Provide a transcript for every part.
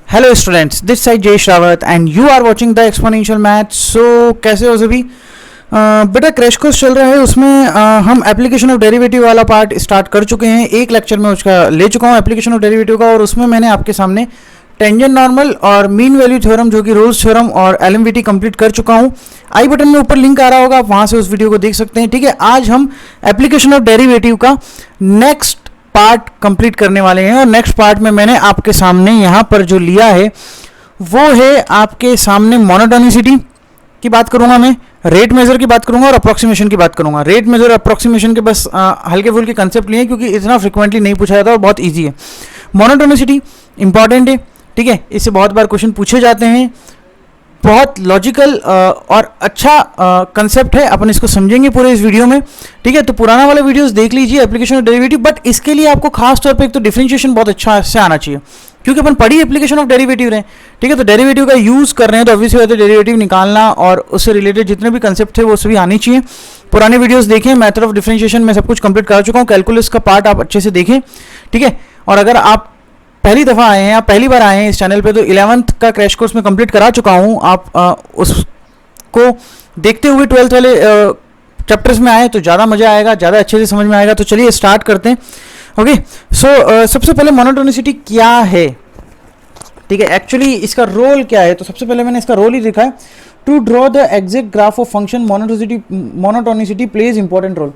Hello students, this side Jai Shrawat and you are watching the exponential math. So कैसे हो सभी? बेटा क्रैश कोर्स चल रहा है, उसमें हम एप्लीकेशन ऑफ डेरिवेटिव वाला पार्ट स्टार्ट कर चुके हैं। एक लेक्चर में उसका ले चुका हूँ एप्लीकेशन ऑफ डेरिवेटिव का, और उसमें मैंने आपके सामने टेंजेंट नॉर्मल और मीन वैल्यू थ्योरम जो कि रोल्स थ्योरम और एलएमवीटी कंप्लीट कर चुका हूँ। आई बटन में ऊपर लिंक आ रहा होगा, आप वहाँ से उस वीडियो को देख सकते हैं। ठीक है, आज हम एप्लीकेशन ऑफ डेरिवेटिव का नेक्स्ट पार्ट कंप्लीट करने वाले हैं, और नेक्स्ट पार्ट में मैंने आपके सामने यहाँ पर जो लिया है वो है आपके सामने मोनोटोनिसिटी की बात करूंगा, मैं रेट मेजर की बात करूंगा और अप्रोक्सीमेशन की बात करूंगा। रेट मेजर अप्रोक्सीमेशन के बस हल्के फुल्के कंसेप्ट लिए क्योंकि इतना फ्रिक्वेंटली नहीं पूछा जाता और बहुत ईजी है। मोनोटोनिसिटी इंपॉर्टेंट है, ठीक है, इससे बहुत बार क्वेश्चन पूछे जाते हैं। बहुत लॉजिकल और अच्छा कंसेप्ट है, अपन इसको समझेंगे पूरे इस वीडियो में। ठीक है, तो पुराना वाला वीडियोस देख लीजिए एप्लीकेशन ऑफ डेरिवेटिव, बट इसके लिए आपको खास तौर पे एक तो डिफरेंशिएशन बहुत अच्छा से आना चाहिए क्योंकि अपन पढ़ी एप्लीकेशन ऑफ डेरिवेटिव रहे। ठीक है, तो डेरिवेटिव का यूज कर रहे हैं तो ऑब्वियसली बात है डेरिवेटिव निकालना और उससे रिलेटेड जितने भी कंसेप्ट थे वो सभी आनी चाहिए। पुराने वीडियोस देखें, मेथड ऑफ डिफरेंशिएशन में सब कुछ कंप्लीट कर चुका हूँ, कैलकुलस का पार्ट आप अच्छे से देखें। ठीक है, और अगर आप पहली दफ़ा आए हैं या पहली बार आए हैं इस चैनल पे तो 11th का क्रैश कोर्स में कंप्लीट करा चुका हूँ। आप उसको देखते हुए 12th वाले चैप्टर्स में आए तो ज़्यादा मज़ा आएगा, ज़्यादा अच्छे से समझ में आएगा। तो चलिए स्टार्ट करते हैं। ओके, सो सबसे पहले मोनोटोनिसिटी क्या है, ठीक है, एक्चुअली इसका रोल क्या है। तो सबसे पहले मैंने इसका रोल ही लिखा है, to draw the exact graph of function monotonicity plays important role.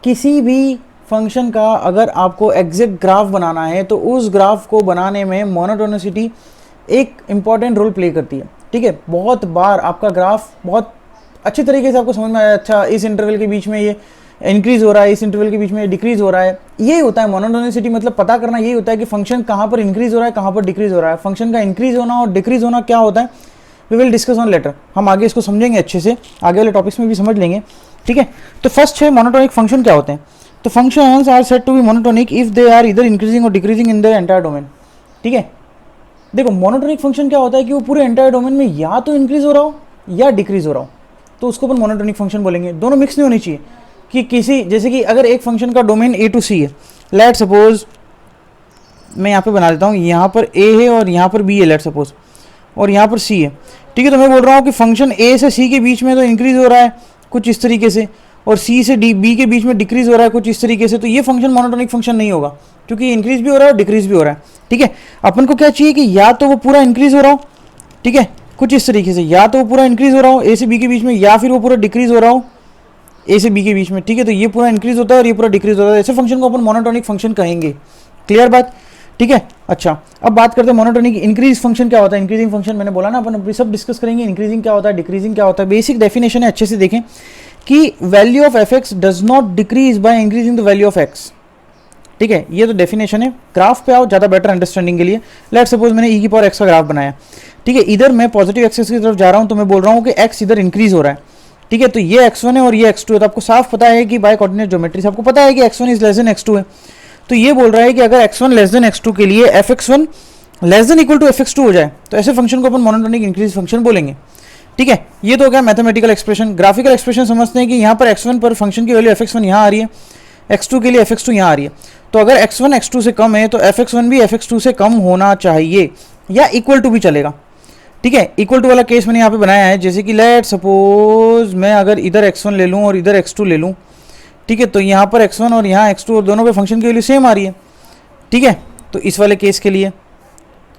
किसी भी फंक्शन का अगर आपको एग्जैक्ट ग्राफ बनाना है तो उस ग्राफ को बनाने में मोनोटोनिसिटी एक इम्पॉर्टेंट रोल प्ले करती है। ठीक है, बहुत बार आपका ग्राफ बहुत अच्छे तरीके से आपको समझ में आया, अच्छा इस इंटरवल के बीच में ये इंक्रीज हो रहा है, इस इंटरवल के बीच में ये डिक्रीज हो रहा है। यही होता है मोनोटोनिसिटी, मतलब पता करना यही होता है कि फंक्शन कहाँ पर इंक्रीज हो रहा है, कहाँ पर डिक्रीज हो रहा है। फंक्शन का इंक्रीज होना और डिक्रीज होना क्या होता है, we will discuss on later. हम आगे इसको समझेंगे अच्छे से, आगे वाले टॉपिक्स में भी समझ लेंगे। ठीक है, तो फर्स्ट है मोनोटोनिक फंक्शन क्या होते हैं। तो functions are said to be monotonic if they are इधर इंक्रीजिंग और decreasing in the entire domain. ठीक है, देखो मोनोटोनिक फंक्शन क्या होता है कि वो पूरे एंटायर डोमेन में या तो इंक्रीज हो रहा हो या डिक्रीज हो रहा हो, तो उसको अपन मोनोटोनिक फंक्शन बोलेंगे। दोनों मिक्स नहीं होनी चाहिए कि किसी, जैसे कि अगर एक फंक्शन का डोमेन ए टू सी है, लेट सपोज मैं यहाँ पे बना देता हूँ, यहाँ पर ए है और यहाँ पर बी है लेट सपोज, और यहाँ पर सी है। ठीक है, तो मैं बोल रहा हूँ कि फंक्शन ए से सी के बीच में तो इंक्रीज हो रहा है कुछ इस तरीके से, और सी से डी बी के बीच में डिक्रीज हो रहा है कुछ इस तरीके से, तो ये फंक्शन मोनोटोनिक फंक्शन नहीं होगा क्योंकि इंक्रीज भी हो रहा है और डिक्रीज भी हो रहा है। ठीक है, अपन को क्या चाहिए कि या तो वो पूरा इंक्रीज हो रहा हो, ठीक है, कुछ इस तरीके से, या तो वो पूरा इंक्रीज हो रहा हो ए से बी के बीच में, या फिर वो पूरा डिक्रीज हो रहा हो ए से बी के बीच में। ठीक है, तो ये पूरा इंक्रीज होता है और ये पूरा डिक्रीज होता है, ऐसे फंक्शन को अपन मोनोटोनिक फंक्शन कहेंगे। क्लियर बात? ठीक है, अच्छा अब बात करते हैं मोनोटोनिक। इंक्रीज फंक्शन क्या होता है, इंक्रीजिंग फंक्शन मैंने बोला ना, अपन अभी सब डिस्कस करेंगे। इंक्रीजिंग क्या होता है, डिक्रीजिंग क्या होता है, बेसिक डेफिनेशन है, अच्छे से देखें कि value of F x does not decrease by increasing the value of x. ठीक है, ये तो डेफिनेशन है। ग्राफ पे आओ ज़्यादा बेटर अंडरस्टैंडिंग के लिए। लेट सपोज मैंने ई की पावर एक्स का ग्राफ बनाया। ठीक है, इधर मैं पॉजिटिव एक्सेस की तरफ जा रहा हूँ तो मैं बोल रहा हूँ कि एक्स इधर इंक्रीज हो रहा है। ठीक है, तो ये x1 है और ये x2 है, तो आपको साफ पता है कि बाय कोऑर्डिनेट ज्योमेट्री से आपको पता है कि x1 is less then x2 है। तो ये बोल रहा है कि अगर x1 लेस देन x2 के लिए fx1 less than equal to fx2 हो जाए तो ऐसे फंक्शन को अपन मोनोटोनिक इंक्रीज फंक्शन बोलेंगे। ठीक है, ये तो हो गया मैथमेटिकल एक्सप्रेशन। ग्राफिकल एक्सप्रेशन समझते हैं कि यहाँ पर x1 पर फंक्शन की वैल्यू fx1 यहाँ आ रही है, x2 के लिए fx2 यहाँ आ रही है। तो अगर x1 x2 से कम है तो fx1 भी fx2 से कम होना चाहिए, या इक्वल टू भी चलेगा। ठीक है, इक्वल टू वाला केस मैंने यहाँ पे बनाया है, जैसे कि लेट सपोज मैं अगर इधर x1 ले लूँ और इधर x2 ले लूँ। ठीक है, तो यहाँ पर x1 और यहाँ x2 और दोनों पे फंक्शन की वैल्यू सेम आ रही है। ठीक है, तो इस वाले केस के लिए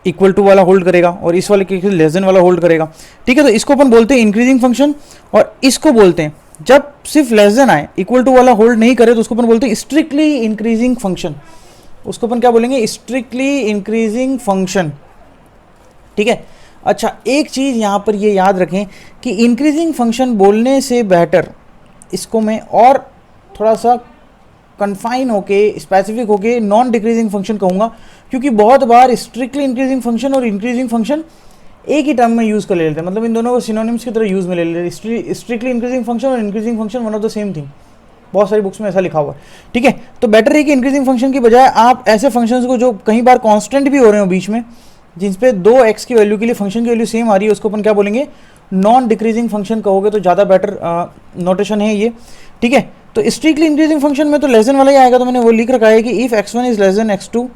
इक्वल टू वाला होल्ड करेगा और इस वाले केस के लिए लेस देन वाला होल्ड करेगा। ठीक है, तो इसको अपन बोलते हैं इंक्रीजिंग फंक्शन, और इसको बोलते हैं जब सिर्फ लेस देन आए, इक्वल टू वाला होल्ड नहीं करे तो उसको अपन बोलते हैं स्ट्रिक्टली इंक्रीजिंग फंक्शन। उसको अपन क्या बोलेंगे, स्ट्रिक्टली इंक्रीजिंग फंक्शन। ठीक है, अच्छा एक चीज़ यहाँ पर ये याद रखें कि इंक्रीजिंग फंक्शन बोलने से बेहतर इसको मैं और थोड़ा सा कन्फाइन होके स्पेसिफिक होके नॉन डिक्रीजिंग फंक्शन कहूँगा, क्योंकि बहुत बार स्ट्रिक्टली इंक्रीजिंग फंक्शन और इंक्रीजिंग फंक्शन एक ही टर्म में यूज़ कर लेते हैं, मतलब इन दोनों को सिनोनिम्स की तरह यूज़ में ले लेते हैं। स्ट्रिक्टली इंक्रीजिंग फंक्शन और increasing function one of the same thing, बहुत सारी बुक्स में ऐसा लिखा हुआ है। ठीक है, तो बेटर है कि इंक्रीजिंग फंक्शन की बजाय आप ऐसे फंक्शंस को जो कई बार कांस्टेंट भी हो रहे हो बीच में, जिन पे 2x की वैल्यू के लिए फंक्शन की वैल्यू सेम आ रही है, उसको अपन क्या बोलेंगे, नॉन डिक्रीजिंग फंक्शन कहोगे तो ज़्यादा बेटर नोटेशन है ये। ठीक है, तो स्ट्रिक्टली इंक्रीजिंग फंक्शन में तो लेस देन वाला ही आएगा, तो मैंने वो लिख रखा है कि if x1 is less then x2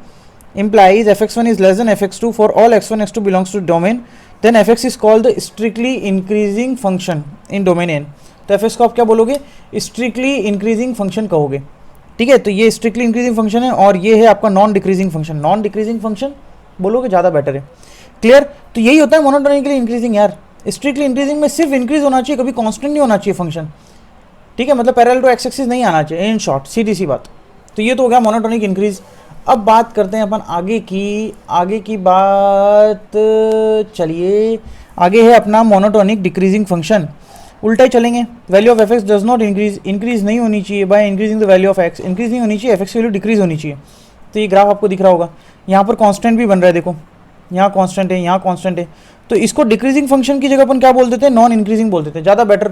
implies fx1 is less than fx2 for all x1 x2 belongs to domain, then fx is called the strictly increasing function in domain n. तो fx को आप क्या बोलोगे, strictly increasing function कहोगे, ठीक है. तो ये strictly increasing function है और ये है आपका non decreasing function. Non decreasing function बोलोगे ज़्यादा बेटर है. क्लियर. तो यही होता है मोनोटोनिकली इंक्रीजिंग यार. स्ट्रिक्टली इंक्रीजिंग में सिर्फ इंक्रीज होना चाहिए, कभी कांस्टेंट नहीं होना चाहिए फंक्शन, ठीक है. मतलब पैरेलल टू एक्स एक्सिस नहीं आना चाहिए, इन शॉर्ट सीधी सी बात. तो ये तो हो गया मोनोटोनिक इंक्रीज. अब बात करते हैं अपन आगे की बात. चलिए आगे है अपना मोनोटोनिक डिक्रीजिंग फंक्शन. उल्टा ही चलेंगे. Value of F x does not increase नहीं होनी चाहिए by increasing the value of x. Increase नहीं होनी चाहिए, एफ एक्स की वैल्यू डिक्रीज होनी चाहिए. तो ये ग्राफ आपको दिख रहा होगा, यहाँ पर कांस्टेंट भी बन रहा है, देखो यहाँ कांस्टेंट है, यहाँ कांस्टेंट है. तो इसको डिक्रीजिंग फंक्शन की जगह अपन क्या बोल देते हैं, नॉन इंक्रीजिंग बोल देते हैं. ज़्यादा बेटर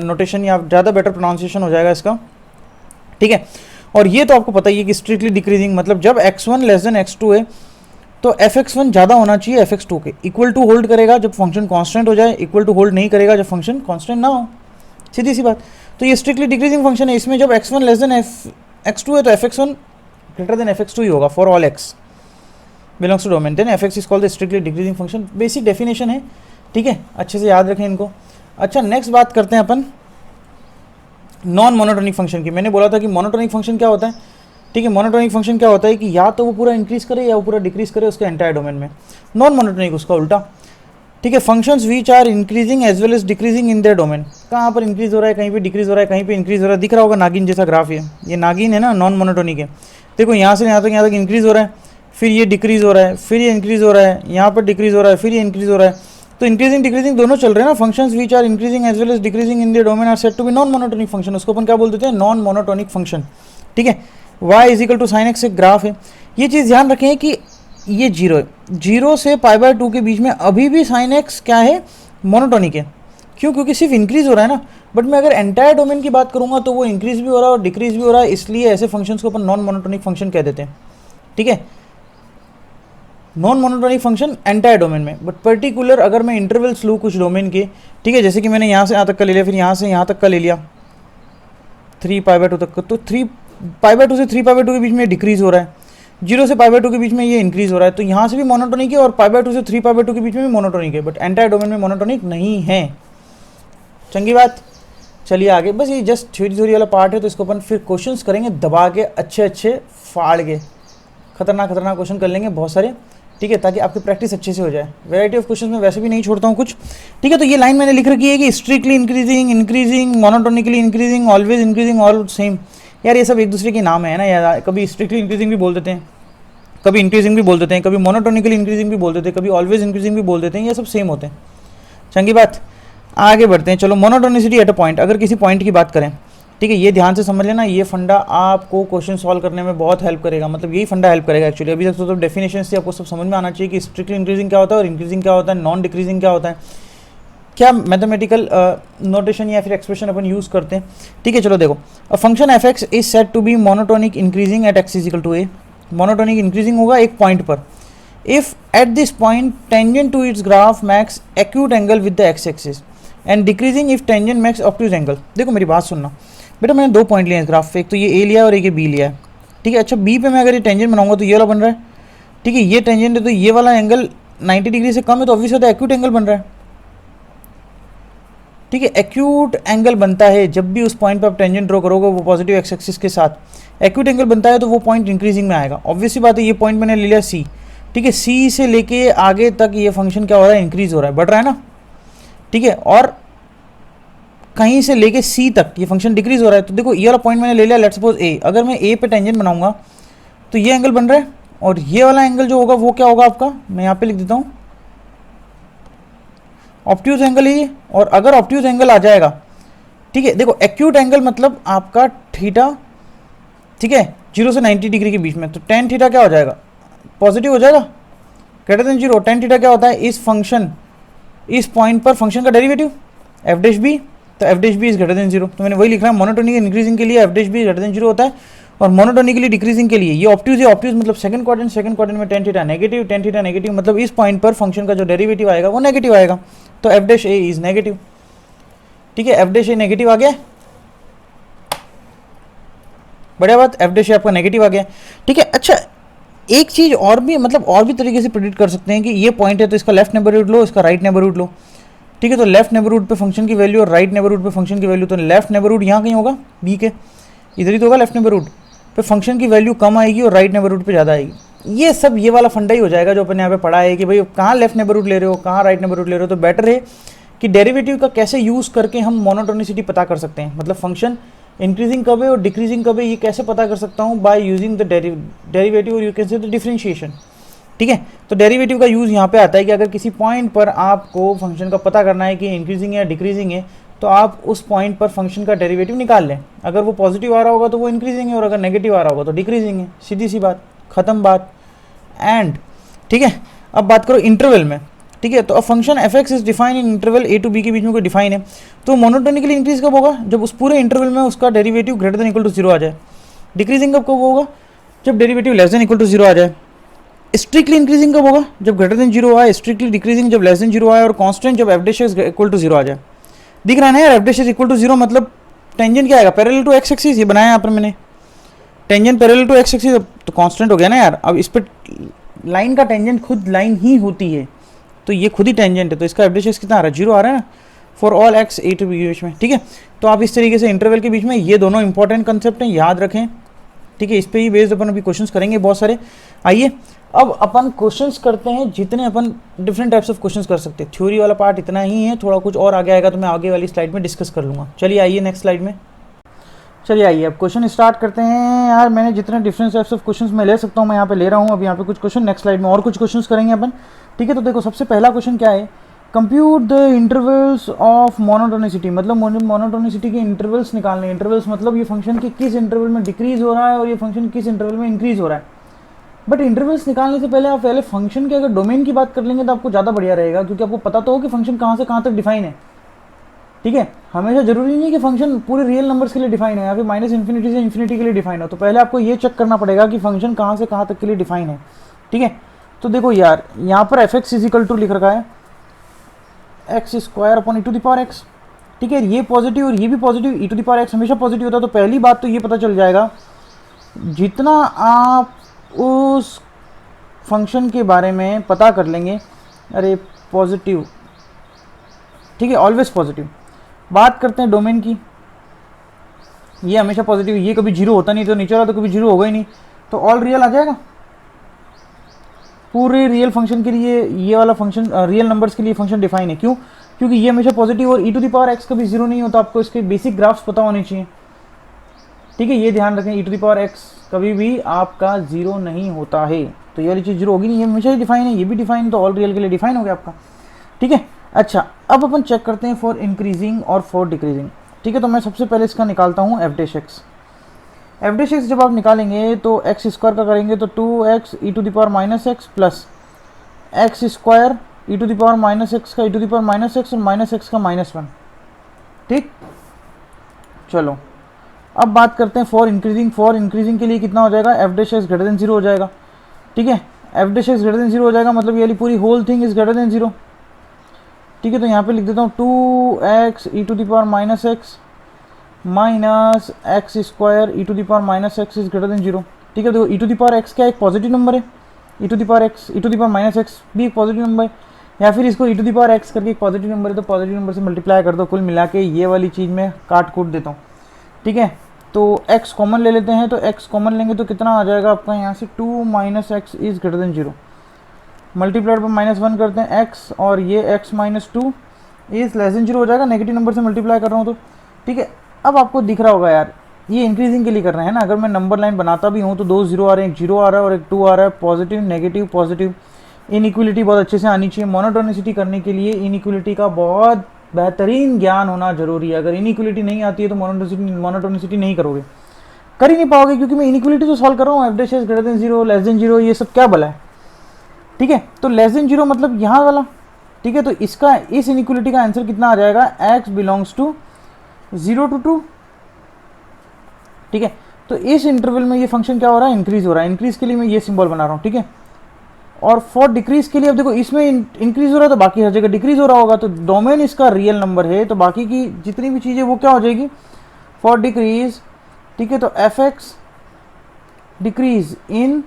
नोटेशन या ज़्यादा बेटर प्रोनाउंसिएशन हो जाएगा इसका, ठीक है. और ये तो आपको पता ही है कि स्ट्रिक्टली डिक्रीजिंग मतलब जब x1 लेस देन x2 है तो fx1 ज़्यादा होना चाहिए fx2 के. इक्वल टू होल्ड करेगा जब फंक्शन कांस्टेंट हो जाए, इक्वल टू होल्ड नहीं करेगा जब फंक्शन कांस्टेंट ना हो, सीधी सी बात. तो ये स्ट्रिक्टली डिक्रीजिंग फंक्शन है. इसमें जब x1 लेस देन x2 है तो fx1 ग्रेटर देन fx2 ही होगा for all x belongs to domain. Then fx is called the strictly decreasing function. Basic definition है, ठीक है, अच्छे से याद रखें इनको. अच्छा नेक्स्ट बात करते हैं अपन नॉन मोनोटोनिक फंक्शन की. मैंने बोला था कि मोनोटोनिक फंक्शन क्या होता है, ठीक है. मोनोटोनिक फंक्शन क्या होता है कि या तो वो पूरा इंक्रीज करे या वो पूरा डिक्रीज करे उसके एंटायर डोमेन में. नॉन मोनोटोनिक उसका उल्टा, ठीक है. Functions which are increasing as well as decreasing in their domain. कहाँ पर इंक्रीज हो रहा है, कहीं पे डिक्रीज हो रहा है, कहीं पे इंक्रीज हो रहा है. दिख रहा होगा नागिन जैसा ग्राफ, ये नागिन है ना, नॉन मोनोटोनिक है. देखो यहाँ से यहाँ तक इंक्रीज हो रहा है, फिर ये डिक्रीज हो रहा है, फिर ये इंक्रीज हो रहा है, यहाँ पर डिक्रीज हो रहा है, फिर ये इंक्रीज हो रहा है. तो इंक्रीजिंग डिक्रीजिंग दोनों चल रहे हैं ना. Functions which are increasing as well as decreasing in the domain are said to be non monotonic function. उसको अपन क्या बोल देते हैं, नॉन मोनोटोनिक फंक्शन, ठीक है. y is equal to sine x एक ग्राफ है. ये चीज़ ध्यान रखें कि ये जीरो है, जीरो से π/2 के बीच में अभी भी साइन एक्स क्या है, मोनोटोनिक है. क्यों, क्योंकि सिर्फ इंक्रीज हो रहा है ना. बट मैं अगर एंटायर डोमेन की बात करूंगा तो वो इंक्रीज भी हो रहा है और डिक्रीज भी हो रहा है, इसलिए ऐसे फंक्शंस को अपन नॉन मोनोटोनिक फंक्शन कह देते हैं, ठीक है. Non monotonic function entire domain में. बट पर्टिकुलर अगर मैं इंटरवल्स लूँ कुछ डोमेन के, ठीक है, जैसे कि मैंने यहाँ से यहाँ तक का ले लिया, फिर यहाँ से यहाँ तक का ले लिया 3π/2 तक का, तो 3π/2 से 3π/2 के बीच में डिक्रीज हो रहा है, 0 से π/2 के बीच में ये इंक्रीज हो रहा है. तो यहाँ से भी मोनोटोनिक है और π/2 से 3π/2 के बीच में भी मोनोटोनिक है, बट एंटायर डोमेन में मोनोटोनिक नहीं है. चंगी बात. चलिए आगे. बस ये जस्ट थ्योरी वाला पार्ट है, तो इसको अपन फिर क्वेश्चंस करेंगे दबा के, अच्छे फाड़ के, खतरनाक क्वेश्चन कर लेंगे बहुत सारे, ठीक है, ताकि आपकी प्रैक्टिस अच्छे से हो जाए. वैरायटी ऑफ क्वेश्चन में वैसे भी नहीं छोड़ता हूँ कुछ, ठीक है. तो ये लाइन मैंने लिख रखी है कि strictly increasing, monotonically increasing, always increasing, all same. यार ये सब एक दूसरे के नाम है ना यार. कभी स्ट्रिक्टली इंक्रीजिंग भी बोल देते हैं, कभी इंक्रीजिंग भी बोल देते हैं, कभी मोनोटोनिकली इंक्रीजिंग भी बोल देते हैं, कभी ऑलवेज इंक्रीजिंग भी बोल देते हैं. ये सब सेम होते हैं. चंगी बात. आगे बढ़ते हैं. चलो मोनोटोनिसिटी एट अ पॉइंट. अगर किसी पॉइंट की बात करें, ठीक है, ये ध्यान से समझ लेना. ये फंडा आपको क्वेश्चन सॉल्व करने में बहुत हेल्प करेगा. मतलब यही फंडा हेल्प करेगा एक्चुअली. अभी तक तो डेफिनेशन से आपको सब समझ में आना चाहिए कि स्ट्रिक्टली इंक्रीजिंग क्या होता है और इंक्रीजिंग क्या होता है, नॉन डिक्रीजिंग क्या होता है, क्या मैथमेटिकल नोटेशन या फिर एक्सप्रेशन अपन यूज़ करते हैं, ठीक है. चलो देखो, a function f x is said to be monotonic increasing at x is equal to a. Monotonic increasing होगा एक पॉइंट पर if at this point tangent to its graph makes acute angle with the x axis and decreasing if tangent makes obtuse angle. देखो मेरी बात सुनना बेटा, मैंने दो पॉइंट लिए हैं इस ग्राफ पे, एक तो ये ए लिया और एक ये बी लिया है, ठीक है. अच्छा बी पे मैं अगर ये टेंजेंट बनाऊंगा तो ये वाला बन रहा है, ठीक है. ये टेंजेंट है तो ये वाला एंगल 90 डिग्री से कम है, तो ऑब्वियस होता है एक्यूट एंगल बन रहा है, ठीक है. एक्यूट एंगल बनता है जब भी उस पॉइंट पे आप टेंजेंट ड्रॉ करोगे वो पॉजिटिव एक्स एक्सिस के साथ एक्यूट एंगल बनता है, तो वो पॉइंट इंक्रीजिंग में आएगा. ऑब्वियस सी बात है. ये पॉइंट मैंने ले लिया सी, ठीक है. सी से लेके आगे तक ये फंक्शन क्या हो रहा है, इंक्रीज हो रहा है, बढ़ रहा है ना, ठीक है. और कहीं से लेके सी तक ये फंक्शन डिक्रीज हो रहा है. तो देखो ये वाला पॉइंट मैंने ले लिया, लेट्स सपोज ए. अगर मैं ए पे टेंजेंट बनाऊंगा तो ये एंगल बन रहा है, और ये वाला एंगल जो होगा वो क्या होगा आपका, मैं यहाँ पे लिख देता हूँ, ऑब्ट्यूज एंगल है ये. और अगर ऑब्ट्यूज एंगल आ जाएगा, ठीक है, देखो एक्यूट एंगल मतलब आपका थीटा, ठीक है, 0 से 90 डिग्री के बीच में, तो टेन थीटा क्या हो जाएगा, पॉजिटिव हो जाएगा, ग्रेटर देन 0. टेन थीटा क्या होता है, इस फंक्शन, इस पॉइंट पर फंक्शन का डेरिवेटिव एफ डैश बी, तो f dash b is greater than 0. तो मैंने वही लिख रहा है, मोनोटोनिक इंक्रीजिंग के लिए F dash B greater than 0 होता है, और मोनोटोनिकली डिक्रीजिंग के लिए ये ऑब्ट्यूज है. ऑब्ट्यूज मतलब सेकंड क्वाड्रेंट में टेन थीटा नेगेटिव, मतलब इस पॉइंट पर फंक्शन का जो डेरिवेटिव आएगा वो नेगेटिव आएगा, तो f dash A is negative, ठीक है. एफ डैश ए नेगेटिव आ गया, बढ़िया बात. एफ डैश ए आपका नेगेटिव आ गया, ठीक है. अच्छा एक चीज़ और भी, मतलब और भी तरीके से प्रिडिक्ट कर सकते हैं कि ये पॉइंट है तो इसका लेफ्ट नेबरहुड लो, इसका राइट नेबरहुड लो, ठीक है। तो लेफ्ट नेबरहुड पे फंक्शन की वैल्यू और राइट नेबरहुड पे फंक्शन की वैल्यू, तो लेफ्ट नेबरहुड यहाँ कहीं होगा, बी के इधर ही तो होगा, लेफ्ट नेबरहुड पे फंक्शन की वैल्यू कम आएगी और राइट नेबरहुड पे ज़्यादा आएगी। ये सब ये वाला फंडा ही हो जाएगा जो अपन यहाँ पे पढ़ा है कि भाई कहाँ लेफ्ट नेबरहुड ले रहे हो, कहाँ राइट नेबरहुड ले रहे हो। तो बेटर है कि डेरिवेटिव का कैसे यूज़ करके हम मोनोटोनिसिटी पता कर सकते हैं, मतलब फंक्शन इंक्रीजिंग कब है और डिक्रीजिंग कब है, ये कैसे पता कर सकता हूँ, बाय यूजिंग द डेरिवेटिव और you can say the differentiation, ठीक है। तो डेरिवेटिव का यूज़ यहाँ पे आता है कि अगर किसी पॉइंट पर आपको फंक्शन का पता करना है कि इंक्रीजिंग है डिक्रीजिंग है, तो आप उस पॉइंट पर फंक्शन का डेरिवेटिव निकाल लें। अगर वो पॉजिटिव आ रहा होगा तो वो इंक्रीजिंग है, और अगर नेगेटिव आ रहा होगा तो डिक्रीजिंग है, सीधी सी बात, ख़त्म बात। एंड ठीक है, अब बात करो इंटरवल में, ठीक है। तो अब function f x is define in interval a to b के बीच में कोई डिफाइन है, तो मोनोटोनिकली इंक्रीज कब होगा, जब उस पूरे इंटरवल में उसका derivative greater than equal to zero आ जाए। डिक्रीजिंग कब होगा, जब derivative less than equal to zero आ जाए। स्ट्रिक्टली इंक्रीजिंग कब होगा, जब ग्रेटर देन जीरो आए। स्ट्रिक्टली डिक्रीजिंग जब लेस देन जीरो आए। और कांस्टेंट जब F dash equal to zero आ जाए। दिख रहा है ना यार, F dash equal to zero मतलब टेंजेंट क्या आएगा, पैरेलल टू एक्स एक्सिस, ये बनाया यहाँ पर मैंने, tangent parallel to x axis, तो कांस्टेंट हो गया ना यार। अब इस पर लाइन का टेंजेंट खुद लाइन ही होती है, तो ये खुद ही टेंजेंट है, तो इसका एफ डैश कितना आ रहा है, जीरो आ रहा है ना, for all x a to b के बीच में, ठीक है। तो आप इस तरीके से इंटरवल के बीच में ये दोनों इंपॉर्टेंट कंसेप्ट हैं, याद रखें, ठीक है। इस पर ही बेस्ड अपन अभी क्वेश्चंस करेंगे बहुत सारे। आइए अब अपन क्वेश्चंस करते हैं, जितने अपन डिफरेंट टाइप्स ऑफ क्वेश्चंस कर सकते हैं। थ्योरी वाला पार्ट इतना ही है, थोड़ा कुछ और आगे आएगा तो मैं आगे वाली स्लाइड में डिस्कस कर लूँगा। चलिए आइए नेक्स्ट स्लाइड में, चलिए आइए अब क्वेश्चन स्टार्ट करते हैं। यार मैंने जितने डिफरेंट टाइप्स ऑफ क्वेश्चंस मैं ले सकता हूँ मैं यहाँ पे ले रहा हूँ। अब यहाँ पे कुछ क्वेश्चन, नेक्स्ट स्लाइड में और कुछ क्वेश्चंस करेंगे अपन, ठीक है। तो देखो सबसे पहला क्वेश्चन क्या है, compute the intervals of monotonicity, मतलब मोनोटोनिसिटी के इंटरवल्स निकालने। इंटरवल्स मतलब ये फंक्शन के किस इंटरवल में डिक्रीज हो रहा है और ये फंक्शन किस इंटरवल में इंक्रीज हो रहा है। बट इंटरवल्स निकालने से पहले आप पहले फंक्शन के अगर डोमेन की बात कर लेंगे तो आपको ज़्यादा बढ़िया रहेगा, क्योंकि आपको पता तो हो कि फंक्शन कहाँ से कहाँ तक डिफाइन है, ठीक है। हमेशा जरूरी नहीं है कि फंक्शन पूरे रियल नंबर्स के लिए डिफाइन है या फिर माइनस इन्फिनिटी से इन्फिनिटी के लिए डिफाइन हो। तो पहले आपको ये चेक करना पड़ेगा कि फंक्शन कहाँ से कहाँ तक के लिए डिफाइन है, ठीक है। तो देखो यार यहाँ पर एफ एक्स इजिकल टू लिख रखा है x square upon e to the power x, ठीक है। ये पॉजिटिव और ये भी positive, e to the power x हमेशा पॉजिटिव होता है। तो पहली बात तो ये पता चल जाएगा, जितना आप उस फंक्शन के बारे में पता कर लेंगे, अरे पॉजिटिव, ठीक है, ऑलवेज पॉजिटिव। बात करते हैं डोमेन की, ये हमेशा पॉजिटिव, ये कभी जीरो होता नहीं, तो नीचे वाला तो कभी जीरो होगा ही नहीं, तो ऑल रियल आ जाएगा। पूरे रियल फंक्शन के लिए ये वाला फंक्शन, रियल नंबर्स के लिए फंक्शन डिफाइन है। क्यों, क्योंकि ये हमेशा पॉजिटिव और ई टू द पावर एक्स कभी जीरो नहीं होता। आपको इसके बेसिक ग्राफ्स पता होने चाहिए, ठीक है, ये ध्यान रखें, ई टू द पावर एक्स कभी भी आपका जीरो नहीं होता है। तो ये वाली चीज़ जीरो होगी नहीं, ये हमेशा ही डिफाइन है, ये भी डिफाइन है, तो ऑल रियल के लिए डिफाइन हो गया आपका, ठीक है। अच्छा अब अपन चेक करते हैं फॉर इंक्रीजिंग और फॉर डिक्रीजिंग, ठीक है। तो मैं सबसे पहले इसका निकालता हूँ F dash x. F dash x जब आप निकालेंगे तो एक्स स्क्वायर का करेंगे तो 2x E to the power minus X plus x square E to the power minus X का E to the power minus X और माइनस एक्स का -1, ठीक। चलो अब बात करते हैं फॉर इंक्रीजिंग। फॉर इंक्रीजिंग के लिए कितना हो जाएगा, f dash x greater than zero हो जाएगा, ठीक है। F dash x greater than zero हो जाएगा मतलब ये वाली पूरी whole thing is greater than zero, ठीक है। तो यहाँ पे लिख देता हूँ 2x E to the power minus x minus x square E to the power minus x is greater than zero, ठीक है। देखो e to the power x क्या एक पॉजिटिव नंबर है, E to the power X E to the power minus X भी एक positive number है, या फिर इसको E to the power X करके एक पॉजिटिव नंबर है तो पॉजिटिव नंबर से मल्टीप्लाई कर दो। कुल मिला के ये वाली चीज़ में काट कूट देता हूँ, ठीक है। तो x कॉमन ले लेते हैं, तो x कॉमन लेंगे तो कितना आ जाएगा आपका यहाँ से 2 minus x is greater than zero, multiplied पर -1 करते हैं x, और ये x minus 2 is less than zero हो जाएगा, नेगेटिव नंबर से मल्टीप्लाई कर रहा हूँ तो, ठीक है। अब आपको दिख रहा होगा यार ये इंक्रीजिंग के लिए कर रहे हैं ना, अगर मैं नंबर लाइन बनाता भी हूँ तो 2 0 आ रहे हैं, एक 0 आ रहा है और एक 2 आ रहा है, पॉजिटिव नेगेटिव पॉजिटिव। इनइक्वलिटी बहुत अच्छे से आनी चाहिए। मोनोटोनिसिटी करने के लिए इनइक्वलिटी का बहुत बेहतरीन ज्ञान होना जरूरी है। अगर इनइक्वलिटी नहीं आती है तो मोनोटोनिसिटी नहीं करोगे, कर ही नहीं पाओगे, क्योंकि मैं इनइक्वलिटी तो सॉल्व कर रहा हूँ, F dash greater than zero less than zero, ये सब क्या भला है, ठीक है। तो लेस देन जीरो मतलब यहाँ वाला, ठीक है। तो इसका इस इनइक्वलिटी का आंसर कितना आ जाएगा, x बिलोंग्स टू 0 to 2, ठीक है। तो इस इंटरवल में ये फंक्शन क्या हो रहा है, इंक्रीज हो रहा है। इंक्रीज के लिए मैं ये सिंबल बना रहा हूँ, ठीक है। और फॉर डिक्रीज के लिए अब देखो इसमें इंक्रीज हो रहा है तो बाकी हर जगह डिक्रीज हो रहा होगा, तो डोमेन इसका रियल नंबर है तो बाकी की जितनी भी चीज़ें वो क्या हो जाएगी, फॉर डिक्रीज, ठीक है। तो f x decrease in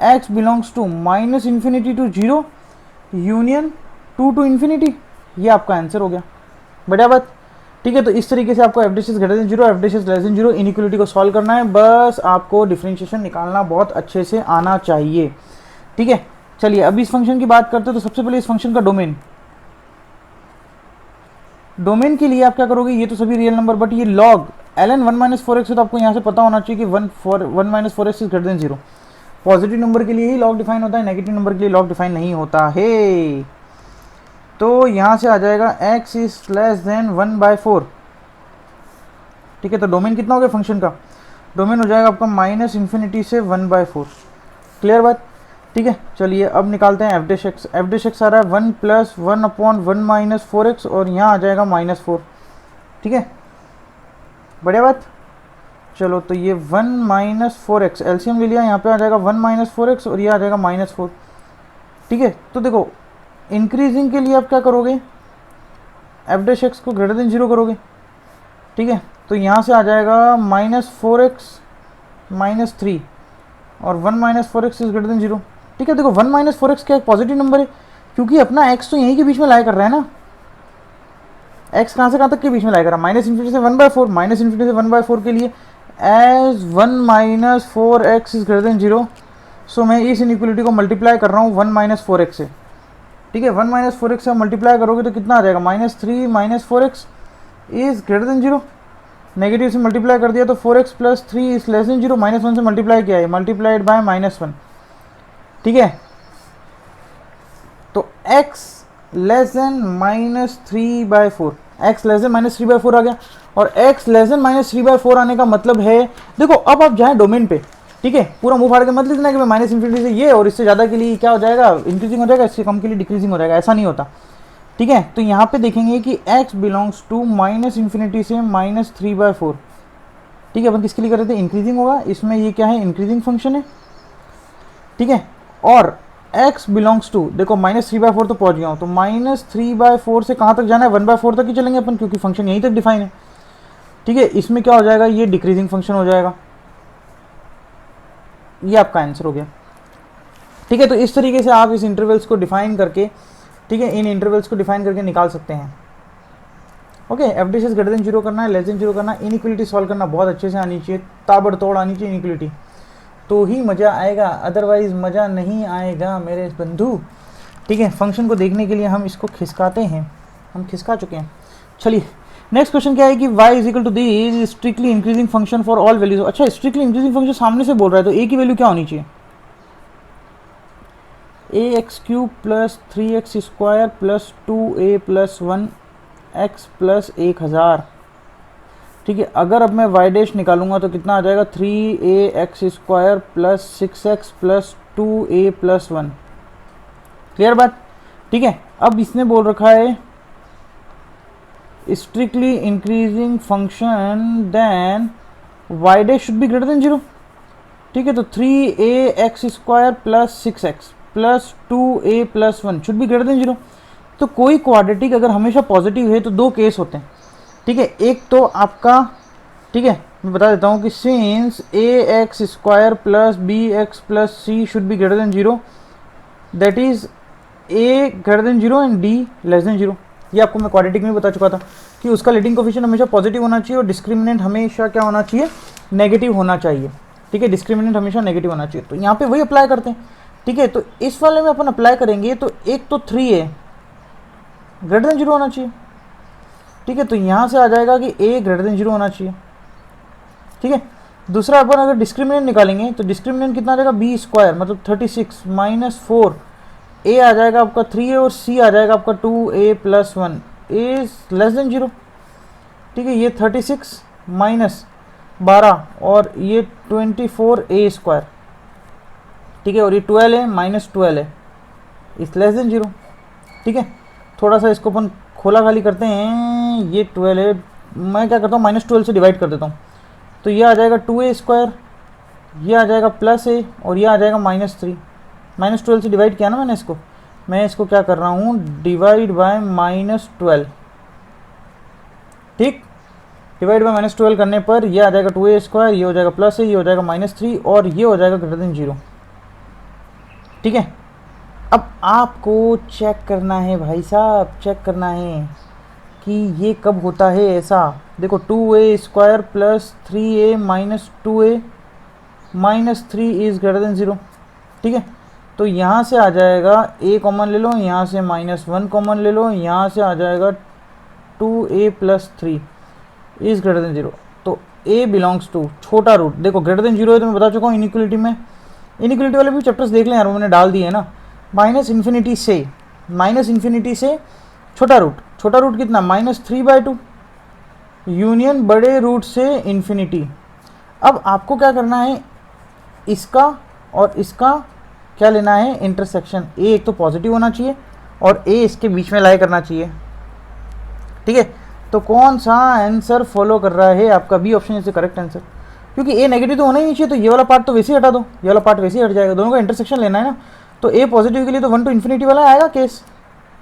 x belongs to minus infinity to zero union two to infinity, ये आपका आंसर हो गया। बढ़िया बात। ठीक है, तो इस तरीके से आपको F dishes greater than zero, F dishes less than zero inequality को सॉल्व करना है। बस आपको डिफरेंशिएशन निकालना बहुत अच्छे से आना चाहिए। ठीक है, चलिए अब इस फंक्शन की बात करते हैं। तो सबसे पहले इस फंक्शन का डोमेन के लिए आप क्या करोगे, ये तो सभी रियल नंबर, बट ये log ln 1 minus four x है, तो आपको यहाँ से पता होना चाहिए कि 1 minus four x is greater than zero. Positive number के लिए ही लॉग डिफाइन होता है, नेगेटिव नंबर के लिए लॉग डिफाइन नहीं होता है। तो यहाँ से आ जाएगा x इज लेस देन 1/4। ठीक है, तो डोमेन कितना हो गया फंक्शन का, डोमेन हो जाएगा आपका माइनस इन्फिनिटी से 1/4। क्लियर बात। ठीक है, चलिए अब निकालते हैं F dash X. F dash X आ रहा है 1 प्लस 1/1 माइनस 4x और यहाँ आ जाएगा -4। ठीक है, बढ़िया बात। चलो तो ये 1 माइनस 4x एलसीएम ले लिया, यहाँ पे आ जाएगा 1 माइनस 4x और ये आ जाएगा -4। ठीक है, तो देखो इंक्रीजिंग के लिए आप क्या करोगे, एफ डैश एक्स को ग्रेटर देन जीरो करोगे। ठीक है, तो यहाँ से आ जाएगा -4x -3 और 1 minus 4x is greater than zero. ठीक है, देखो 1 माइनस 4x क्या एक पॉजिटिव नंबर है, क्योंकि अपना x तो यहीं के बीच में लाई कर रहा है ना। x कहाँ से कहाँ तक के बीच में लाई कर रहा है, माइनस इन्फिनिटी से 1/4, माइनस इन्फिनिटी से 1/4 के लिए as 1 minus 4x is greater than zero. So मैं इस इनइक्वलिटी को मल्टीप्लाई कर रहा हूँ 1 माइनस 4x से। ठीक है, 1 माइनस 4x से मल्टीप्लाई करोगे तो कितना आ जाएगा, -3 minus 4x is greater than zero. Negative से मल्टीप्लाई कर दिया तो 4x plus 3 is less than zero. -1 से मल्टीप्लाई किया है, मल्टीप्लाइड बाय -1। ठीक है, तो x less than -3/4, x less than -3/4 आ गया। और x लेस देन -3/4 आने का मतलब है, देखो अब आप जाएं डोमेन पे। ठीक है, पूरा मुंह फाड़ के मत लिखना कि मैं माइनस इन्फिनिटी से ये और इससे ज़्यादा के लिए क्या हो जाएगा, इंक्रीजिंग हो जाएगा, इससे कम के लिए डिक्रीजिंग हो जाएगा, ऐसा नहीं होता। ठीक है, तो यहाँ पे देखेंगे कि x belongs to minus infinity से -3/4। ठीक है, अपन किसके लिए कर रहे थे, इंक्रीजिंग होगा, इसमें ये क्या है, इंक्रीजिंग फंक्शन है। ठीक है, और x बिलोंग्स टू, देखो -3/4 तो पहुँच गया हूँ, तो -3/4 से कहाँ तक जाना है, 1/4 तक ही चलेंगे अपन, क्योंकि फंक्शन यहीं तक डिफाइन है। ठीक है, इसमें क्या हो जाएगा, ये डिक्रीजिंग फंक्शन हो जाएगा। ये आपका आंसर हो गया। ठीक है, तो इस तरीके से आप इस इंटरवल्स को डिफाइन करके, ठीक है, इन इंटरवल्स को डिफाइन करके निकाल सकते हैं। Okay, F D greater than zero करना है, लेस देन जीरो करना है, इनइक्वलिटी सॉल्व करना बहुत अच्छे से आनी चाहिए, ताबड़तोड़ आनी चाहिए इनइक्वलिटी, तो ही मज़ा आएगा, अदरवाइज मज़ा नहीं आएगा मेरे बंधु। ठीक है, फंक्शन को देखने के लिए हम इसको खिसकाते हैं, हम खिसका चुके हैं। चलिए नेक्स्ट क्वेश्चन क्या है कि y is equal to the is strictly increasing function for all values. अच्छा, स्ट्रिक्टली इंक्रीजिंग फंक्शन सामने से बोल रहा है, तो a की वैल्यू क्या होनी चाहिए, ax³ plus 3x square plus 2a plus 1x plus 1000। ठीक है, अगर अब मैं y डैश निकालूंगा तो कितना आ जाएगा, 3ax square plus 6x plus 2a plus 1। Clear बात। ठीक है, अब इसने बोल रखा है strictly increasing function then y dash should be greater than zero. ठीक है, तो 3ax square plus 6x plus 2a plus 1 should be greater than zero. तो कोई क्वाड्रेटिक अगर हमेशा पॉजिटिव है तो दो केस होते हैं। ठीक है, एक तो आपका, ठीक है मैं बता देता हूँ कि since ax square plus bx plus c should be greater than zero, that is a greater than zero and d less than zero. ये आपको मैं क्वाड्रेटिक में बता चुका था कि उसका लीडिंग कोफिशिएंट हमेशा पॉजिटिव होना चाहिए और डिस्क्रिमिनेंट हमेशा क्या होना चाहिए, नेगेटिव होना चाहिए। ठीक है, डिस्क्रिमिनेंट हमेशा नेगेटिव होना चाहिए, तो यहाँ पे वही अप्लाई करते हैं। ठीक है, तो इस वाले में अपन अप्लाई करेंगे तो एक तो 3 है ग्रेटर देन जीरो होना चाहिए। ठीक है, तो यहाँ से आ जाएगा कि a ग्रेटर देन जीरो होना चाहिए। ठीक है, दूसरा अपन अगर डिस्क्रिमिनेंट निकालेंगे तो डिस्क्रिमिनेंट कितना आ जाएगा, b स्क्वायर मतलब 36 माइनस 4, a आ जाएगा आपका 3a और c आ जाएगा आपका 2a plus 1 is less than zero. ठीक है, ये 36 माइनस 12 और ये 24a स्क्वायर। ठीक है, और ये 12 है माइनस 12 है इज लेस देन जीरो। ठीक है, थोड़ा सा इसको अपन खोला खाली करते हैं, ये 12 है, मैं क्या करता हूँ -12 से डिवाइड कर देता हूँ, तो ये आ जाएगा 2a स्क्वायर, ये आ जाएगा प्लस a और ये आ जाएगा -3। -12 से डिवाइड किया ना मैंने इसको, मैं इसको क्या कर रहा हूँ, डिवाइड बाय -12। ठीक, डिवाइड बाय -12 करने पर ये आ जाएगा 2a स्क्वायर, ये हो जाएगा प्लस a, ये हो जाएगा -3 और ये हो जाएगा ग्रेटर देन जीरो। ठीक है, अब आपको चेक करना है भाई साहब, चेक करना है कि ये कब होता है ऐसा। देखो 2a² plus 3a minus 2a minus 3 is greater than 0। ठीक है, तो यहाँ से आ जाएगा a कॉमन ले लो, यहाँ से -1 कॉमन ले लो, यहाँ से आ जाएगा 2a plus 3 is greater than 0। तो a बिलोंग्स टू छोटा रूट, देखो ग्रेटर देन 0 है तो मैं बता चुका हूँ इनिक्वलिटी में। इनिक्वलिटी वाले भी चैप्टर्स देख लें यार, वो मैंने डाल दिए है ना। माइनस इन्फिनिटी से छोटा रूट कितना, -3/2 यूनियन बड़े रूट से इन्फिनिटी। अब आपको क्या करना है, इसका और इसका क्या लेना है, इंटरसेक्शन। ए एक तो पॉजिटिव होना चाहिए और ए इसके बीच में लाई करना चाहिए। ठीक है, तो कौन सा आंसर फॉलो कर रहा है आपका, b option is the correct answer, क्योंकि ए नेगेटिव तो होना ही नहीं चाहिए। तो ये वाला पार्ट तो वैसे ही हटा दो, ये वाला पार्ट वैसे ही हट जाएगा, दोनों का इंटरसेक्शन लेना है ना। तो ए पॉजिटिव के लिए तो 1 to इन्फिनिटी वाला आएगा केस,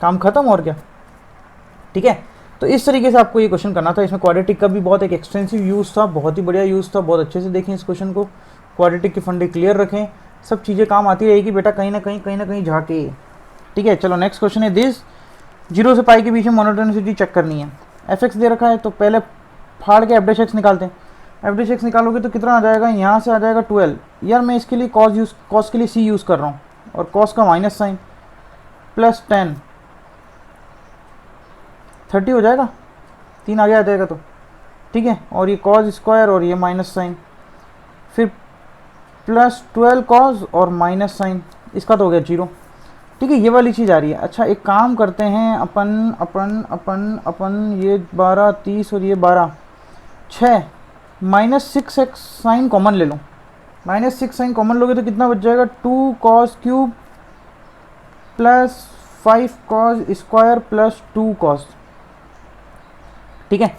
काम खत्म और क्या। ठीक है, तो इस तरीके से आपको ये क्वेश्चन करना था। इसमें क्वाड्रेटिक का भी बहुत एक एक्सटेंसिव यूज़ था, बहुत ही बढ़िया यूज़ था, बहुत अच्छे से देखें इस क्वेश्चन को, क्वाड्रेटिक के फंडे क्लियर रखें, सब चीज़ें काम आती रहेगी बेटा, कहीं ना कहीं झाके। ठीक है, चलो नेक्स्ट क्वेश्चन है दिस, 0 से पाई के बीच में मोनोटोनिसिटी चेक करनी है। f(x) दे रखा है तो पहले फाड़ के f'(x) निकालते हैं। f'(x) निकालोगे तो कितना आ जाएगा, यहाँ से आ जाएगा 12। यार मैं इसके लिए कॉस के लिए c यूज़ कर रहा हूँ और कॉस का माइनस साइन प्लस 10 30 हो जाएगा, 3 आगे आ जाएगा तो। ठीक है, और ये कॉस स्क्वायर और ये माइनस साइन, फिर प्लस 12 कॉस और माइनस साइन, इसका तो हो गया 0। ठीक है, ये वाली चीज़ आ रही है। अच्छा एक काम करते हैं, अपन ये 12 30 और ये 12 6 -6x साइन कॉमन ले लो। -6 साइन कॉमन लोगे तो कितना बच जाएगा, 2 cos cube plus 5 cos square plus 2 cos। ठीक है,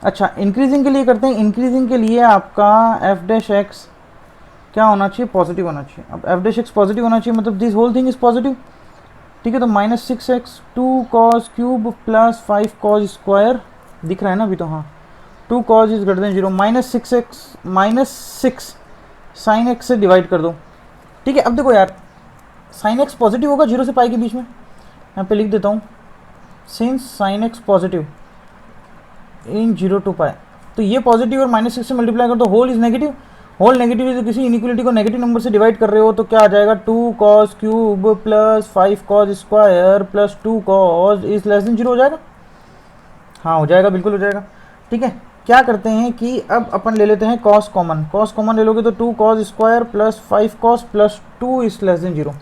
अच्छा इंक्रीजिंग के लिए करते हैं। इंक्रीजिंग के लिए आपका f'(x) क्या होना चाहिए, पॉजिटिव होना चाहिए। अब f'(x) पॉजिटिव होना चाहिए, मतलब this whole thing is positive. ठीक है, तो -6x 2 cos cube plus 5 cos square दिख रहा है ना अभी तो, हाँ 2 cos is greater than 0, -6 sine x से डिवाइड कर दो। ठीक है, अब देखो यार साइन x पॉजिटिव होगा 0 से पाई के बीच में, यहाँ पे लिख देता हूँ, since sine x positive in 0 to pi, तो ये पॉजिटिव और -6 से मल्टीप्लाई कर दो, whole is negative. Whole negative है तो किसी इनिक्वलिटी को नेगेटिव नंबर से डिवाइड कर रहे हो तो क्या आ जाएगा, 2 cos cube plus 5 cos square plus 2 cos is less than 0 हो जाएगा। हाँ हो जाएगा, बिल्कुल हो जाएगा। ठीक है, क्या करते हैं कि अब अपन ले लेते हैं cos कॉमन। cos कॉमन ले लोगे तो 2 cos square plus 5 cos plus 2 is less than 0।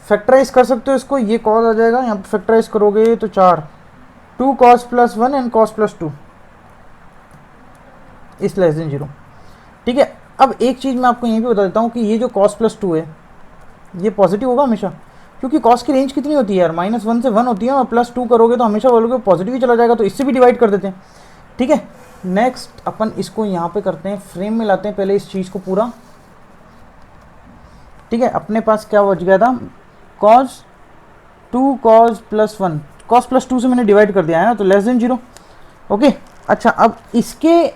Factorise कर सकते हो इसको, ये cos आ जाएगा, यहाँ पर फैक्टराइज करोगे तो 4 2 cos plus 1 and cos plus 2 is less than 0। ठीक है, अब एक चीज़ मैं आपको यहीं पे बता देता हूँ कि ये जो cos प्लस 2 है ये पॉजिटिव होगा हमेशा, क्योंकि cos की रेंज कितनी होती है यार, -1 से 1 होती है, और +2 करोगे तो हमेशा बोलोगे पॉजिटिव ही चला जाएगा, तो इससे भी डिवाइड कर देते हैं। ठीक है, नेक्स्ट अपन इसको यहाँ पे करते हैं, फ्रेम में लाते हैं पहले इस चीज़ को पूरा। ठीक है, अपने पास क्या बच गया था, cos 2 cos plus 1, cos plus 2 से मैंने डिवाइड कर दिया है ना, तो लेस देन 0। ओके, अच्छा अब इसके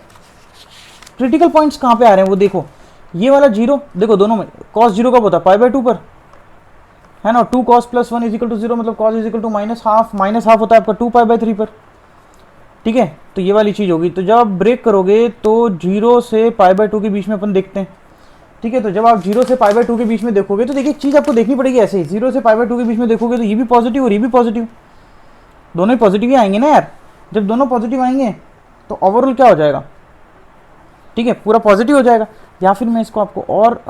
क्रिटिकल पॉइंट्स कहाँ पे आ रहे हैं वो देखो, ये वाला 0 देखो दोनों में, cos 0 कब होता है, π/2 पर है ना, 2 cos plus 1 is equal to 0, मतलब cos is equal to -half होता है आपका 2π/3 पर। ठीक है, तो ये वाली चीज़ होगी। तो जब आप ब्रेक करोगे तो 0 से π/2 के बीच में अपन देखते हैं। ठीक है, तो जब आप 0 से π/2 के बीच में देखोगे तो देखिए एक चीज़ आपको देखनी पड़ेगी ऐसे ही, 0 से π/2 के बीच में देखोगे तो ये भी पॉजिटिव और ये भी पॉजिटिव, दोनों ही पॉजिटिव ही आएंगे ना यार। जब दोनों पॉजिटिव आएंगे तो ओवरऑल क्या हो जाएगा, ठीक है पूरा पॉजिटिव हो जाएगा। या फिर मैं इसको आपको और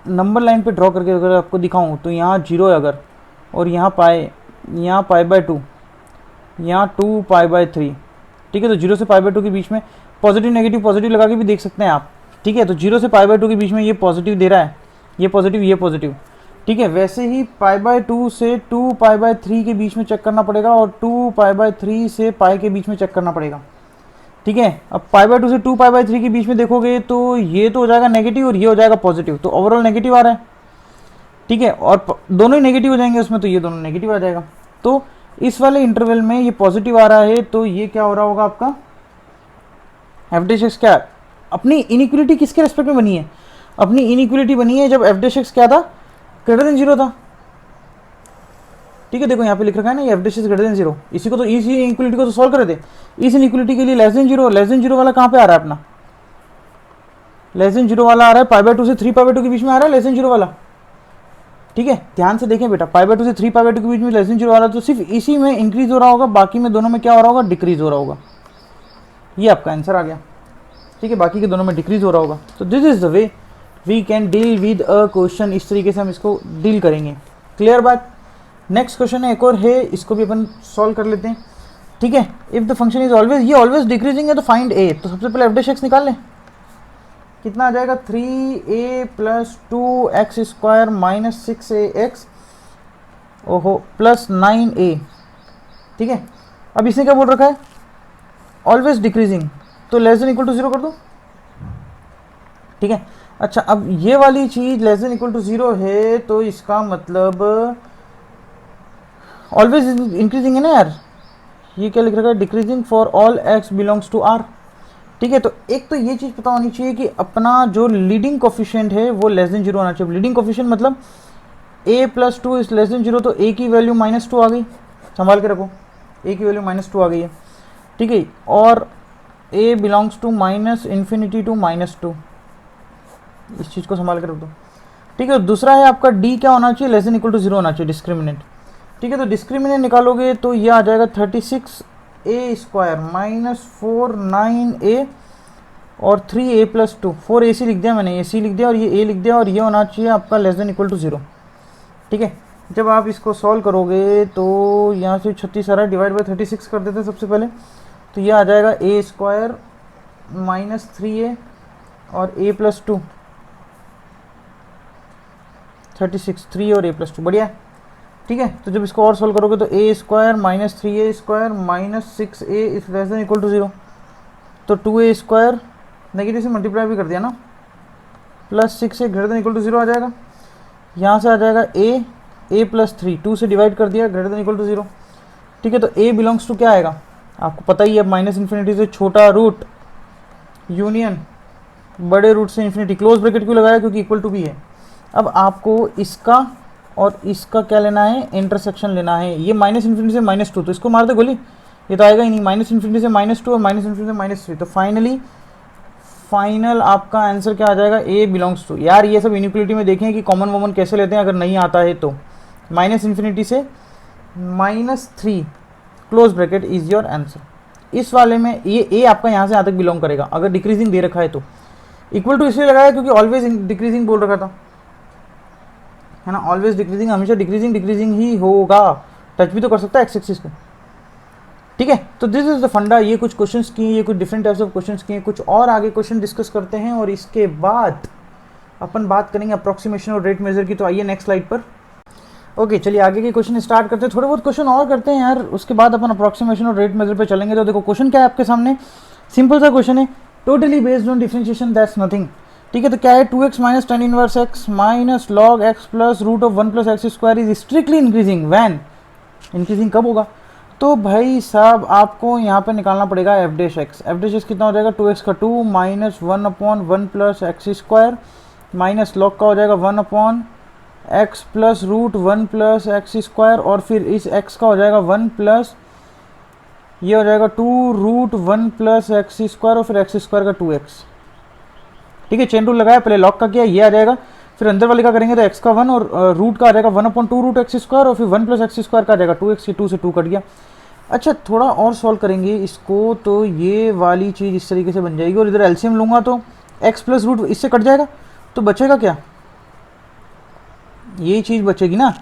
नंबर लाइन पे ड्रॉ करके अगर आपको दिखाऊं तो यहाँ 0 है अगर, और यहाँ π/2, यहाँ 2π/3। ठीक है, तो 0 से π/2 के बीच में पॉजिटिव नेगेटिव लगा के भी देख सकते हैं आप। ठीक है, तो 0 से π/2 के बीच में ये पॉजिटिव दे रहा है, ये पॉजिटिव ये पॉजिटिव। ठीक है, वैसे ही π/2 से 2π/3 के बीच में चेक करना पड़ेगा और 2π/3 से पाई के बीच में चेक करना पड़ेगा। ठीक है, अब π/2 से 2π/3 के बीच में देखोगे तो ये तो हो जाएगा नेगेटिव और ये हो जाएगा पॉजिटिव, तो ओवरऑल नेगेटिव आ रहा है। ठीक है, और दोनों ही नेगेटिव हो जाएंगे उसमें, तो ये दोनों नेगेटिव आ जाएगा। तो इस वाले इंटरवल में ये पॉजिटिव आ रहा है, तो ये क्या हो रहा होगा आपका f'(x) क्या, अपनी इनिक्वलिटी किसके रेस्पेक्ट में बनी है, अपनी इनिक्वलिटी बनी है जब f'(x) क्या था, ग्रेटर देन जीरो था, ठीक है। देखो यहाँ पे लिख रखा है ना ये F dash is greater than zero, इसी को तो इस इनइक्वालिटी को तो सॉल्व करे थे। इस इनइक्वालिटी के लिए लेस देन जीरो वाला कहाँ पे आ रहा है अपना, लेस देन जीरो वाला आ रहा है पाई बाय 2 से 3 पाई बाय 2 के बीच में आ रहा है लेस देन जीरो वाला, ठीक है। ध्यान से देखें बेटा, पाई बाय 2 से 3 पाई बाय 2 के बीच में लेस देन जीरो वाला, तो सिर्फ इसी में इंक्रीज हो रहा होगा, बाकी में दोनों में क्या हो रहा होगा, डिक्रीज हो रहा होगा। ये आपका आंसर आ गया, ठीक है। बाकी के दोनों में डिक्रीज हो रहा होगा। तो this is the way we can deal with a question, इस तरीके से हम इसको डील करेंगे। क्लियर बात। नेक्स्ट क्वेश्चन है, एक और है, इसको भी अपन सॉल्व कर लेते हैं, ठीक है। If the function is always, ये ऑलवेज डिक्रीजिंग है तो फाइंड ए, तो सबसे पहले एफ डैश एक्स निकाल लें। कितना आ जाएगा, 3a plus 2x square minus 6ax ओहो प्लस 9a, ठीक है। अब इसने क्या बोल रखा है, ऑलवेज डिक्रीजिंग, तो less than equal to zero कर दो, ठीक है। अच्छा, अब ये वाली चीज less than equal to zero है, तो इसका मतलब ऑलवेज इंक्रीजिंग है ना यार। ये क्या लिख रखा है, decreasing for all x belongs to r, ठीक है। तो एक तो ये चीज़ पता होनी चाहिए कि अपना जो लीडिंग कोफिशिएंट है वो लेस देन जीरो होना चाहिए। लीडिंग कोफिशिएंट मतलब a plus 2 is less than zero, तो a की वैल्यू -2 आ गई, संभाल के रखो, a की वैल्यू -2 आ गई है, ठीक है। और a बिलोंग्स टू -∞ टू -2, इस चीज़ को संभाल के रख दो, ठीक है। दूसरा है आपका d क्या होना चाहिए, less than equal to zero होना चाहिए, डिस्क्रिमिनेंट, ठीक है। तो डिस्क्रिमिनेंट निकालोगे तो ये आ जाएगा 36a स्क्वायर माइनस 4 9a और 3a प्लस 2, 4ac लिख दिया मैंने, ac लिख दिया और ये a लिख दिया, और ये होना चाहिए आपका less than equal to zero, ठीक है। जब आप इसको सॉल्व करोगे तो यहाँ से 36 आ रहा है, डिवाइड बाई 36 कर देते हैं सबसे पहले, तो ये आ जाएगा a स्क्वायर माइनस 3a और a प्लस 2, 36 3 और a प्लस 2, बढ़िया, ठीक है। तो जब इसको और सोल्व करोगे तो a square minus 3a square minus 6a is less than equal to zero, तो 2a स्क्वायर नेगेटिव से मल्टीप्लाई भी कर दिया ना, plus 6a greater than equal to zero आ जाएगा। यहाँ से आ जाएगा a प्लस 3, 2 से डिवाइड कर दिया, greater than equal to zero, ठीक है। तो a बिलोंग्स टू क्या आएगा, आपको पता ही है, माइनस इन्फिनिटी से छोटा रूट यूनियन बड़े रूट से इन्फिनिटी, क्लोज ब्रैकेट क्यों लगाया, क्योंकि इक्वल टू भी है। अब आपको इसका और इसका क्या लेना है, इंटरसेक्शन लेना है। ये माइनस इन्फिनिटी से -2, तो इसको मार दे गोली, ये तो आएगा ही नहीं, माइनस इन्फिनिटी से -2 और माइनस इन्फिनिटी से -3, तो फाइनल आपका आंसर क्या आ जाएगा, a बिलोंग्स टू। यार ये सब इनइक्वलिटी में देखें कि कॉमन वॉमन कैसे लेते हैं, अगर नहीं आता है तो माइनस इन्फिनिटी से -3 close bracket is your answer. इस वाले में ये a आपका यहाँ से यहाँ तक बिलोंग करेगा, अगर डिक्रीजिंग दे रखा है तो। इक्वल टू इसलिए लगाया क्योंकि ऑलवेज डिक्रीजिंग बोल रखा था, है ना, ऑलवेज डिक्रीजिंग, हमेशा डिक्रीजिंग ही होगा, टच भी तो कर सकता है एक्स एक्सिस को, ठीक है। तो दिस इज द फंडा। ये कुछ क्वेश्चंस किए, ये कुछ डिफरेंट टाइप्स ऑफ क्वेश्चंस किए, कुछ और आगे क्वेश्चन डिस्कस करते हैं, और इसके बाद अपन बात करेंगे अप्रोक्सीमेशन और रेट मेजर की। तो आइए नेक्स्ट स्लाइड पर। ओके चलिए आगे के क्वेश्चन स्टार्ट करते हैं, थोड़े बहुत क्वेश्चन और करते हैं यार, उसके बाद अपन अप्रोक्सीमेशन और रेट मेजर पे चलेंगे। तो देखो क्वेश्चन क्या है आपके सामने, सिंपल सा क्वेश्चन है, totally based on differentiation that's nothing, ठीक है। तो क्या है, 2x minus tan inverse x minus log x plus root of 1 plus x square is strictly increasing when, increasing कब होगा, तो भाई साहब आपको यहाँ पे निकालना पड़ेगा f dash x. F dash x कितना हो जाएगा, 2x का 2 minus 1/1 plus x square minus log का हो जाएगा 1/x plus root 1 plus x square, और फिर इस x का हो जाएगा 1 प्लस ये हो जाएगा 2 रूट 1 प्लस एक्स स्क्वायर और फिर एक्स स्क्वायर का 2x, ठीक है। चेन रूल लगाया, पहले लॉग का किया, ये आ जाएगा, फिर अंदर वाले का करेंगे तो x का 1 और रूट का आ जाएगा 1/2 रूट एक्स स्क्वायर और फिर 1 प्लस एक्स स्क्वायर का आ जाएगा 2x, 2 से 2 कट गया। अच्छा थोड़ा और सॉल्व करेंगे इसको, तो ये वाली चीज़ इस तरीके से बन जाएगी, और इधर एलसीएम लूँगा तो x प्लस रूट इससे कट जाएगा, तो बचेगा क्या, यही चीज़ बचेगी ना,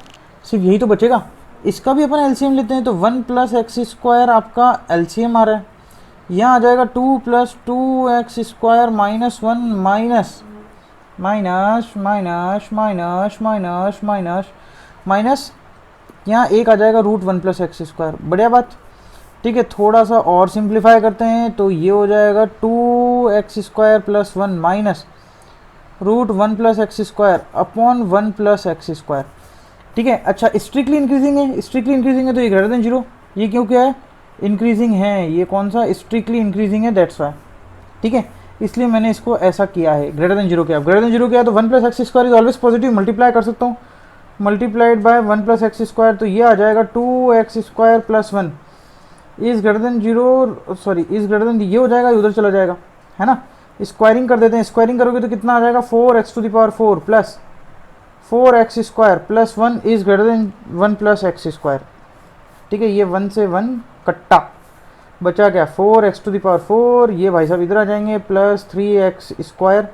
सिर्फ यही तो बचेगा। इसका भी अपन एलसीएम लेते हैं, तो 1 प्लस एक्स स्क्वायर आपका एलसीएम आ रहा है, यहाँ आ जाएगा 2 plus 2x square minus 1 minus minus minus minus minus minus minus यहाँ एक आ जाएगा रूट 1 प्लस एक्स स्क्वायर, बढ़िया बात, ठीक है। थोड़ा सा और सिंप्लीफाई करते हैं, तो ये हो जाएगा 2x square plus 1 minus root 1 plus x square upon 1 plus x square, ठीक है। अच्छा स्ट्रिक्टली इंक्रीजिंग है, स्ट्रिक्टली इंक्रीजिंग है तो ये ग्रेटर देन जीरो, ये क्यों क्या है, इंक्रीजिंग है, ये कौन सा स्ट्रिक्टली इंक्रीजिंग है, दैट्स वाई, ठीक है। इसलिए मैंने इसको ऐसा किया है, ग्रेटर देन जीरो किया। ग्रेटर देन जीरो किया तो 1 plus x square is always positive, multiply कर सकता हूँ, multiplied by 1 plus x square, तो ये आ जाएगा 2x square plus 1 is greater than 0, sorry is greater then, ये हो जाएगा, उधर चला जाएगा, है ना। स्क्वायरिंग कर देते हैं, स्क्वायरिंग करोगे तो कितना आ जाएगा 4x to the power 4 plus 4x square plus 1 is greater than 1 plus x square. ठीक है, ये 1 से 1 कट्टा, बचा क्या 4x टू द पावर 4, ये भाई साहब इधर आ जाएंगे प्लस 3x स्क्वायर।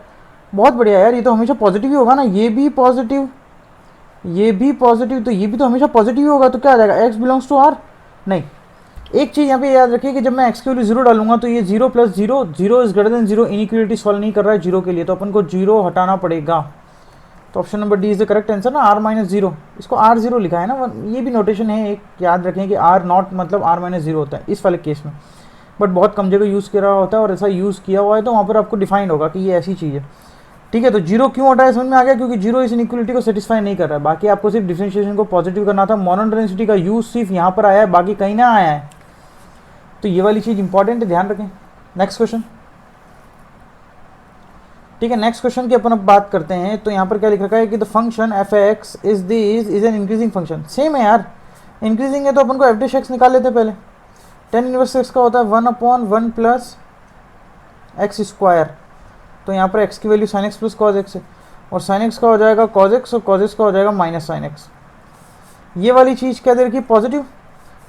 बहुत बढ़िया यार, ये तो हमेशा पॉजिटिव ही होगा ना, ये भी पॉजिटिव, ये भी पॉजिटिव, तो ये भी तो हमेशा पॉजिटिव ही होगा। तो क्या आ जाएगा x बिलोंग्स टू r। नहीं, एक चीज़ यहाँ पे याद रखिए कि जब मैं x की वैल्यू 0 डालूंगा तो ये 0 plus 0, 0 is greater than 0, inequality solve नहीं कर रहा है 0 के लिए, तो अपन को 0 हटाना पड़ेगा। तो option number D is the correct answer ना, r माइनस 0, इसको r0 लिखा है ना, ये भी नोटेशन है एक, याद रखें कि r नॉट मतलब r माइनस 0 होता है इस वाले केस में, बट बहुत कम जगह यूज़ किया होता है और ऐसा यूज़ किया हुआ है तो वहाँ पर आपको डिफाइंड होगा कि ये ऐसी चीज़ है। ठीक है, तो 0 क्यों हटाया समझ में आ गया, क्योंकि 0 इस इनइक्वालिटी को सेटिस्फाई नहीं कर रहा है। बाकी आपको सिर्फ डिफरेंशिएशन को पॉजिटिव करना था, मोनोटोनिसिटी का यूज सिर्फ यहाँ पर आया है, बाकी कहीं ना आया है, तो ये वाली चीज़ इंपॉर्टेंट है, ध्यान रखें। Next question. ठीक है, नेक्स्ट क्वेश्चन की अपन अब बात करते हैं। तो यहाँ पर क्या लिख रखा है कि the function f x is an increasing function. Same है यार, इंक्रीजिंग है तो अपन को एफ डैश एक्स निकाल लेते हैं पहले। टेन इनवर्स एक्स का होता है 1/1 प्लस एक्स स्क्वायर, तो यहाँ पर x की value sin x plus cos x है, और sin x का हो जाएगा cos x और cos x का हो जाएगा माइनस sin x। ये वाली चीज़ क्या दे रखी है positive,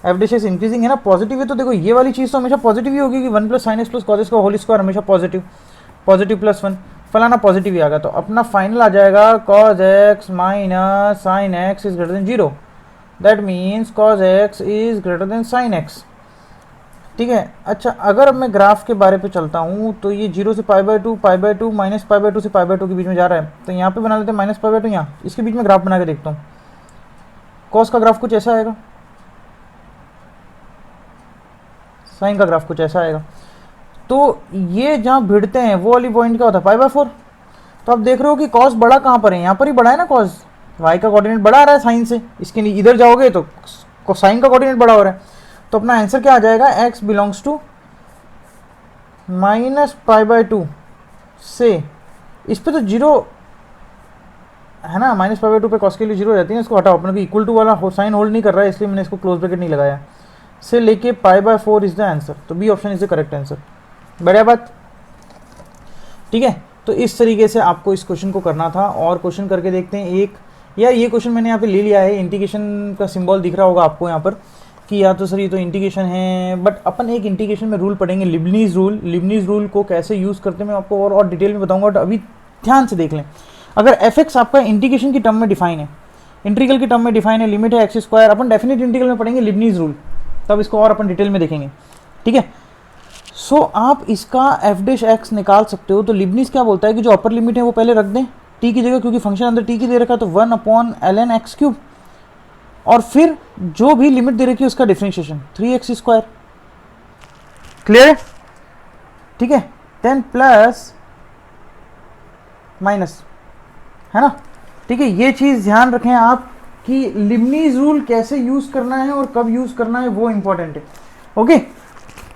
F dash x increasing है ना, पॉजिटिव है, तो देखो ये वाली चीज़ तो हमेशा पॉजिटिव ही होगी कि 1 plus sin x plus cos x का होल स्क्वायर हमेशा पॉजिटिव, पॉजिटिव प्लस 1 फलाना पॉजिटिव ही आ गया। तो अपना फाइनल आ जाएगा cos x minus sin x is greater than 0, that means cos x is greater then sin x। ठीक है, अच्छा अगर अब मैं ग्राफ के बारे पे चलता हूँ तो ये 0 से π/2 माइनस π/2 से π/2 के बीच में जा रहा है, तो यहाँ पे बना लेते हैं माइनस π/2, यहाँ इसके बीच में ग्राफ बना के देखता हूँ। कॉस का ग्राफ कुछ ऐसा आएगा, साइन का ग्राफ कुछ ऐसा आएगा, तो ये जहाँ भिड़ते हैं वो वाली पॉइंट क्या होता है π/4। तो आप देख रहे हो कि कॉस बड़ा कहाँ पर है, यहाँ पर ही बड़ा है ना, कॉस वाई का कोऑर्डिनेट बड़ा आ रहा है साइन से, इसके लिए इधर जाओगे तो साइन का कोऑर्डिनेट बड़ा हो रहा है, तो अपना आंसर क्या आ जाएगा x बिलोंग्स टू माइनस π/2 से, इस पे तो 0 है ना, माइनस π/2 पे कॉस के लिए 0 हो जाती है, इसको हटाओ, अपने को इक्वल टू वाला साइन होल्ड नहीं कर रहा है इसलिए मैंने इसको क्लोज ब्रैकेट नहीं लगाया, से लेके π/4 इज द आंसर, तो B option is the correct answer. बढ़िया बात। ठीक है, तो इस तरीके से आपको इस क्वेश्चन को करना था, और क्वेश्चन करके देखते हैं एक, या ये क्वेश्चन मैंने यहाँ पे ले लिया है, इंटीग्रेशन का सिंबल दिख रहा होगा आपको यहाँ पर कि या तो सर ये तो इंटीग्रेशन है, बट अपन एक इंटीग्रेशन में रूल पढ़ेंगे, लिबनीज रूल। लिबनीज रूल को कैसे यूज़ करते हैं मैं आपको और डिटेल में बताऊंगा, तो अभी ध्यान से देख लें। अगर एफ एक्स आपका इंटीग्रेशन की टर्म में डिफाइन है, इंटीग्रल की टर्म में डिफाइन है, लिमिट है एक्स स्क्वायर, अपन डेफिनेट इंटीग्रल में पढ़ेंगे लिबनीज रूल, तब इसको और अपन डिटेल में देखेंगे। ठीक है, सो आप इसका एफ डैश एक्स निकाल सकते हो। तो लिबनीज क्या बोलता है कि जो अपर लिमिट है वो पहले रख दें टी की जगह, क्योंकि फंक्शन अंदर टी की दे रखा है, तो 1/ln x3, और फिर जो भी लिमिट दे रखी है उसका डिफरेंशिएशन 3x स्क्वायर। क्लियर है? ठीक है, 10 प्लस माइनस, है ना। ठीक है, ये चीज़ ध्यान रखें आप कि लिबनीज रूल कैसे यूज़ करना है और कब यूज़ करना है वो इंपॉर्टेंट है। ओके,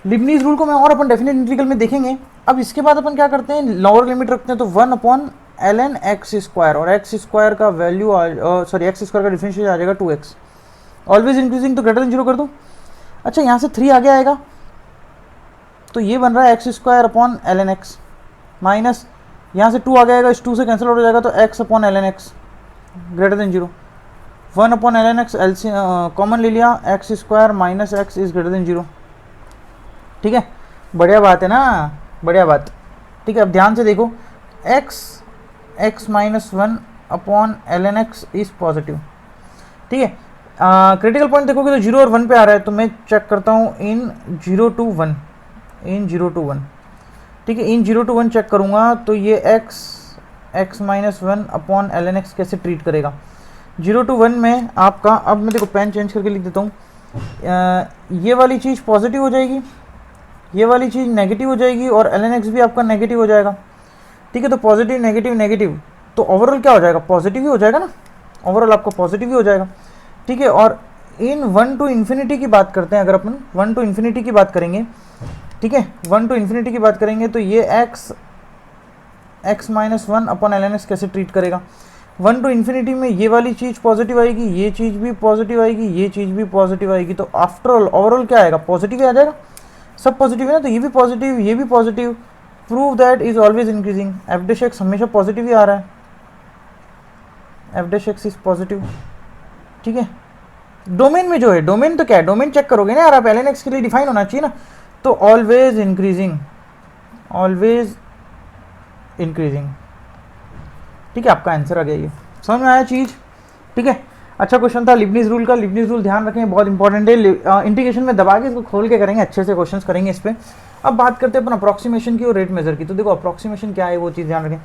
लिबनीज रूल को मैं और अपन डेफिनेट इंटीग्रल में देखेंगे। अब इसके बाद अपन क्या करते हैं, लोअर लिमिट रखते हैं, तो 1/ln x स्क्वायर, और x स्क्वायर का वैल्यू सॉरी x स्क्वायर का डिफरेंशियल आ जाएगा 2x, ऑलवेज इंक्रीजिंग, तो ग्रेटर देन 0 कर दो। अच्छा, यहाँ से 3 आगे आएगा तो ये बन रहा है x² ln x, माइनस यहाँ से 2 आ जाएगा, इस 2 से कैंसिल हो जाएगा, तो x/ln x greater than 0, 1/ln x common ले लिया, x² minus x is greater than 0। ठीक है, बढ़िया बात है ना, बढ़िया बात। ठीक है, अब ध्यान से देखो, x minus 1/ln x is positive. ठीक है, क्रिटिकल पॉइंट देखोगे तो 0 और 1 पे आ रहा है, तो मैं चेक करता हूँ इन 0 to 1, इन 0 to 1। ठीक है, इन 0 to 1 चेक करूँगा तो ये x माइनस 1/ln x कैसे ट्रीट करेगा। 0 to 1 में आपका, अब मैं देखो पेन चेंज करके लिख देता हूँ, ये वाली चीज़ पॉजिटिव हो जाएगी, ये वाली चीज़ नेगेटिव हो जाएगी, और ln x भी आपका नेगेटिव हो जाएगा। ठीक है, तो पॉजिटिव नेगेटिव नेगेटिव, तो ओवरऑल क्या हो जाएगा, पॉजिटिव ही हो जाएगा ना, ओवरऑल आपका पॉजिटिव ही हो जाएगा। ठीक है, और इन 1 to इन्फिनिटी की बात करते हैं, अगर अपन 1 to इन्फिनिटी की बात करेंगे, ठीक है, 1 to इन्फिनिटी की बात करेंगे, तो ये x माइनस 1/ln x कैसे ट्रीट करेगा। 1 टू इन्फिनिटी में ये वाली चीज़ पॉजिटिव आएगी, ये चीज़ भी पॉजिटिव आएगी, ये चीज़ भी पॉजिटिव आएगी, तो आफ्टर ऑल ओवरऑल क्या आएगा, पॉजिटिव ही आ जाएगा, सब पॉजिटिव है ना, तो ये भी पॉजिटिव, ये भी positive, prove that is always increasing, F dash x हमेशा पॉजिटिव ही आ रहा है, f dash x is positive, ठीक है। डोमेन में जो है, डोमेन तो क्या है, डोमेन चेक करोगे ना यार आप, ln x के लिए डिफाइन होना चाहिए ना, तो ऑलवेज इंक्रीजिंग, ऑलवेज इंक्रीजिंग, ठीक है, आपका आंसर आ गया, ये समझ में आया चीज़, ठीक है। अच्छा क्वेश्चन था लिबनिज रूल का, लिबनिज रूल ध्यान रखें बहुत इंपॉर्टेंट है, इंटीग्रेशन में दबा के इसको खोल के करेंगे, अच्छे से क्वेश्चंस करेंगे इस पर। अब बात करते हैं अपन अप्रॉक्सीमेशन की और रेट मेजर की, तो देखो अप्रॉक्सीमेशन क्या है वो चीज़ ध्यान रखें।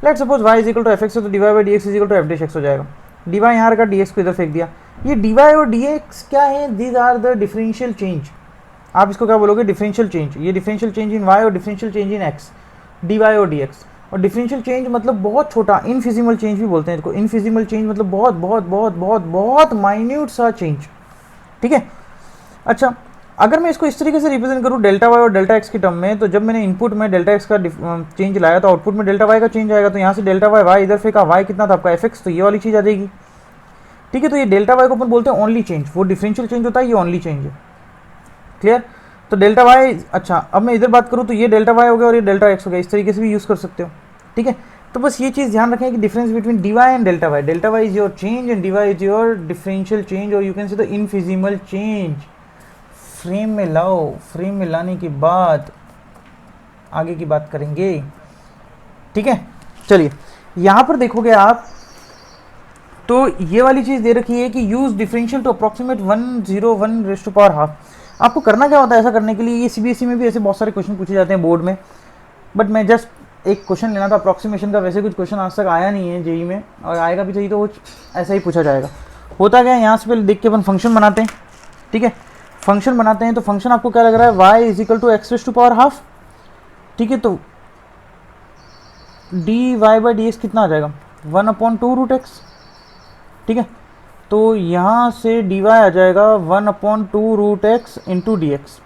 Let suppose y is equal to F X, तो D Y by D X is equal to F dash X हो जाएगा, डी वाई यहाँ रखा, डी एक्स को इधर फेंक दिया, ये डी वाई और डी एक्स क्या है, these are the differential change, आप इसको क्या बोलोगे, डिफरेंशियल चेंज, ये डिफरेंशियल चेंज इन y और differential change in x, d y और डी एक्स। और डिफरेंशियल चेंज मतलब बहुत छोटा, इनफिजिबल चेंज भी बोलते हैं इसको, इनफिजिबल चेंज मतलब बहुत बहुत बहुत बहुत बहुत माइन्यूट सा चेंज, ठीक है। अच्छा, अगर मैं इसको इस तरीके से रिप्रेजेंट करूँ डेल्टा वाई और डेल्टा एक्स की टर्म में, तो जब मैंने इनपुट में डेल्टा एक्स का चेंज लाया तो आउटपुट में डेल्टा वाई का चेंज आएगा, तो यहाँ से डेल्टा वाई, वाई इधर फेंका, वाई कितना था आपका एफ एक्स, तो ये वाली चीज़ आ जाएगी, ठीक है। तो ये डेल्टा वाई को अपन बोलते हैं ओनली चेंज, वो डिफरेंशियल चेंज होता है, ये ओनली चेंज है, क्लियर। तो डेल्टा वाई, अच्छा अब मैं इधर बात करूँ तो ये डेल्टा वाई हो गया और ये डेल्टा एक्स हो गया, इस तरीके से भी यूज़ कर सकते हो, ठीक है। तो बस ये चीज़ ध्यान रखें कि difference between D Y and delta Y is your change and D Y is your differential change, और you can see the infeasible change. Frame में लाओ, फ्रेम में लाने के बाद आगे की बात करेंगे, ठीक है। चलिए यहाँ पर देखोगे आप, तो ये वाली चीज़ दे रखी है कि use differential to approximate 101 raise to power half. आपको करना क्या होता है ऐसा करने के लिए, ये सीबीएसई में भी ऐसे बहुत सारे क्वेश्चन पूछे जाते हैं बोर्ड में, बट मैं जस्ट एक क्वेश्चन लेना था अप्रॉक्सीमेशन का, वैसे कुछ क्वेश्चन आज तक आया नहीं है जेई में, और आएगा भी चाहिए तो वो ऐसा ही पूछा जाएगा। होता क्या है, यहाँ से पहले देख के अपन फंक्शन बनाते हैं, ठीक है, फंक्शन बनाते हैं, तो फंक्शन आपको क्या लग रहा है, y is equal to x raise to power half, ठीक है। तो D Y by D x कितना आ जाएगा, 1/2 रूट एक्स, ठीक है। तो यहाँ से डी वाई आ जाएगा 1/2 root x into d x,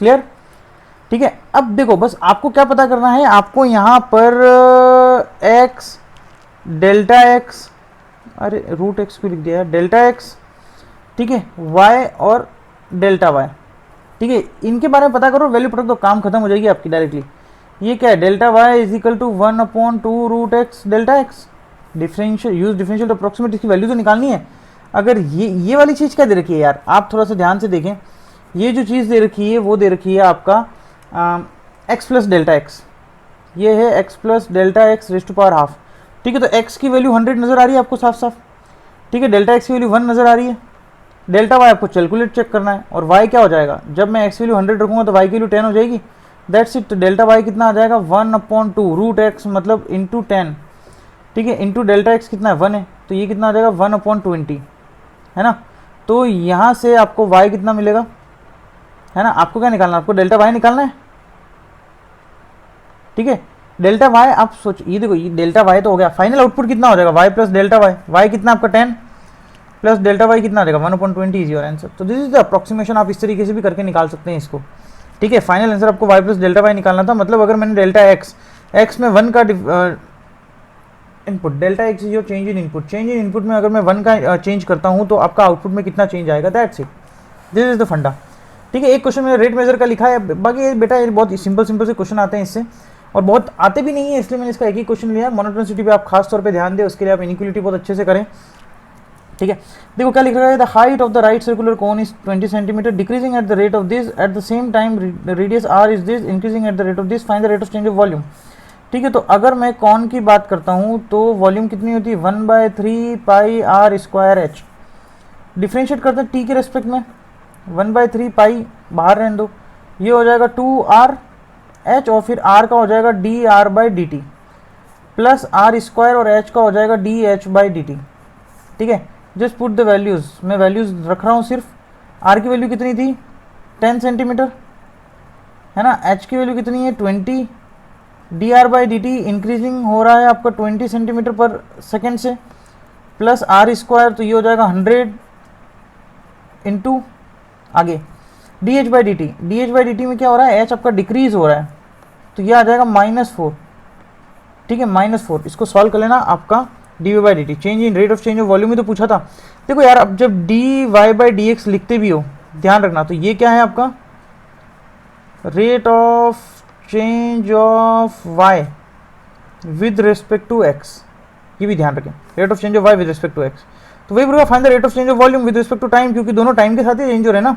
clear, ठीक है। अब देखो बस आपको क्या पता करना है, आपको यहाँ पर x डेल्टा x, अरे रूट x क्यों लिख दिया है, डेल्टा x, ठीक है, y और डेल्टा y, ठीक है, इनके बारे में पता करो, वैल्यू पता तो काम खत्म हो जाएगी आपकी डायरेक्टली। ये क्या है, delta y is equal to 1/2 root x delta x, differential use differential to approximate, इसकी वैल्यू तो निकालनी है। अगर ये वाली चीज़ क्या दे रखी है यार, आप थोड़ा सा ध्यान से देखें, ये जो चीज़ दे रखी है वो दे रखी है आपका x प्लस डेल्टा एक्स, ये है x plus delta x raise to power half, ठीक है। तो x की वैल्यू 100 नज़र आ रही है आपको साफ साफ, ठीक है, डेल्टा x की वैल्यू 1 नज़र आ रही है, डेल्टा y आपको कैलकुलेट चेक करना है, और y क्या हो जाएगा, जब मैं x की वैल्यू 100 रखूँगा तो y की वैल्यू 10 हो जाएगी, दैट्स इट। डेल्टा y कितना आ जाएगा, 1/2 रूट x मतलब इंटू 10, ठीक है, इंटू डेल्टा एक्स कितना है 1 है, तो ये कितना आ जाएगा 1/20, है ना। तो यहाँ से आपको y कितना मिलेगा, है ना, आपको क्या निकालना है, आपको डेल्टा y निकालना है, ठीक है। डेल्टा y आप सोच, ये देखो ये डेल्टा y तो हो गया, फाइनल आउटपुट कितना हो जाएगा y प्लस डेल्टा y कितना आपका 10 प्लस डेल्टा y कितना आ जाएगा 1/20 इज योर आंसर। तो दिस इज द अप्रॉक्सीमेशन, आप इस तरीके से भी करके निकाल सकते हैं इसको, ठीक है। फाइनल आंसर आपको y प्लस डेल्टा y निकालना था, मतलब अगर मैंने डेल्टा x में 1 का input, delta x is your change in input, change in input में अगर मैं 1 का चेंज करता हूँ तो आपका आउटपुट में कितना चेंज आएगा, that's it, this is the फंडा, ठीक है। एक क्वेश्चन में रेट मेजर का लिखा है, बाकी बेटा ये बहुत सिंपल से क्वेश्चन आते हैं इससे, और बहुत आते भी नहीं है, इसलिए मैंने इसका एक ही क्वेश्चन लिया। मोनोटोनिसिटी पे आप खास तौर पे ध्यान दें, उसके लिए आप इनइक्वालिटी बहुत अच्छे से करें, ठीक है। देखो क्या लिख रहा है, the height of the right circular cone is 20 centimetre, decreasing at the rate of this, at the same time radius r is this, increasing at the rate of this, find the rate of change of volume, ठीक है। तो अगर मैं cone की बात करता हूँ तो वॉल्यूम कितनी होती है, 1/3 पाई r स्क्वायर h, डिफ्रेंशिएट करते हैं t के रेस्पेक्ट में, 1/3 पाई बाहर रहने दो, ये हो जाएगा 2r h, और फिर r का हो जाएगा dr/dt, प्लस r स्क्वायर और h का हो जाएगा dh/dt, ठीक है। जस्ट पुट द वैल्यूज़, मैं वैल्यूज़ रख रहा हूँ सिर्फ, r की वैल्यू कितनी थी 10 सेंटीमीटर, है ना, h की वैल्यू कितनी है 20, dr/dt इंक्रीजिंग हो रहा है आपका 20 सेंटीमीटर पर सेकेंड से, प्लस r स्क्वायर, तो ये हो जाएगा 100 इंटू आगे dh/dt में क्या हो रहा है, h आपका डिक्रीज हो रहा है, तो ये आ जाएगा -4, ठीक है, -4, इसको सॉल्व कर लेना, आपका D Y by D T, change in rate of change of volume ही तो पूछा था। देखो यार, अब जब D Y by D X लिखते भी हो, ध्यान रखना, तो ये क्या है आपका rate of change of y with respect to x, ये भी ध्यान रखें, rate of change of y with respect to x. तो वही बोलेगा find the rate of change of volume with respect to time, क्योंकि दोनों टाइम के साथ ही चेंज हो रहे हैं ना।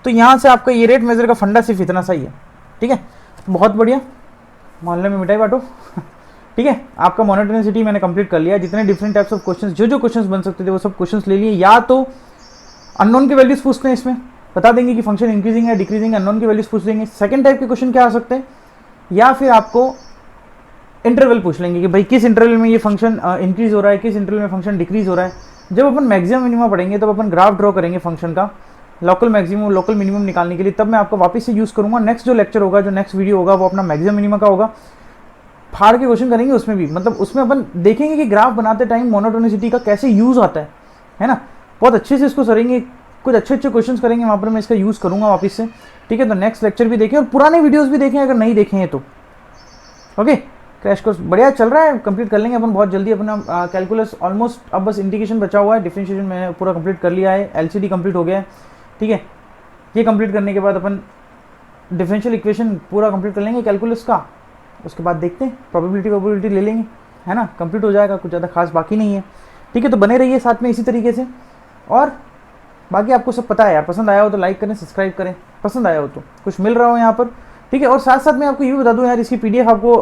तो यहाँ से आपका ये रेट मेजर का फंडा सिर्फ इतना सही है, ठीक है। बहुत बढ़िया, मोहल्ले में मिठाई बांटो ठीक है। आपका मोनोटोनिसिटी मैंने कंप्लीट कर लिया, जितने डिफरेंट टाइप्स ऑफ क्वेश्चंस, जो क्वेश्चंस बन सकते थे वो सब क्वेश्चंस ले लिए। या तो अननोन की वैल्यूज पूछते हैं, इसमें बता देंगे कि फंक्शन इंक्रीजिंग है डिक्रीजिंग, अननोन की वैल्यूज पूछ देंगे। सेकंड टाइप के क्वेश्चन क्या आ सकते हैं, या फिर आपको इंटरवल पूछ लेंगे कि भाई किस इंटरवल में ये फंक्शन इंक्रीज हो रहा है, किस इंटरवल में फंक्शन डिक्रीज हो रहा है। जब अपन मैक्सिमम मिनिमम पढ़ेंगे तब अपन ग्राफ ड्रॉ करेंगे फंक्शन का, लोकल मैक्सिमम लोकल मिनिमम निकालने के लिए, तब मैं आपको वापस से यूज़ करूंगा। नेक्स्ट जो लेक्चर होगा, जो नेक्स्ट वीडियो होगा, वो अपना मैक्सिमम मिनिमम का होगा। फाड़ के क्वेश्चन करेंगे उसमें भी, मतलब उसमें अपन देखेंगे कि ग्राफ बनाते टाइम मोनोटोनिसिटी का कैसे यूज़ आता है ना। बहुत अच्छे से इसको करेंगे, कुछ अच्छे क्वेश्चन करेंगे, वहाँ पर मैं इसका यूज़ करूँगा वापस से, ठीक है। तो नेक्स्ट लेक्चर भी देखें और पुराने वीडियोज़ भी देखें अगर नहीं देखे हैं तो, ओके। क्रैश कोर्स बढ़िया चल रहा है, कंप्लीट कर लेंगे अपन बहुत जल्दी अपना कैलकुलस ऑलमोस्ट। अब बस इंटीग्रेशन बचा हुआ है, डिफरेंशिएशन मैंने पूरा कंप्लीट कर लिया है, एलसीडी कंप्लीट हो गया है, ठीक है। ये कंप्लीट करने के बाद अपन डिफरेंशियल इक्वेशन पूरा कंप्लीट कर लेंगे कैलकुलस का। उसके बाद देखते हैं, प्रोबेबिलिटी ले लेंगे, है ना, कंप्लीट हो जाएगा, कुछ ज़्यादा खास बाकी नहीं है, ठीक है। तो बने रहिए साथ में इसी तरीके से, और बाकी आपको सब पता है यार। पसंद आया हो तो लाइक करें, सब्सक्राइब करें, पसंद आया हो तो कुछ मिल रहा हो यहाँ पर, ठीक है। और साथ साथ मैं आपको ये भी बता दूं यार, इसकी पीडीएफ आपको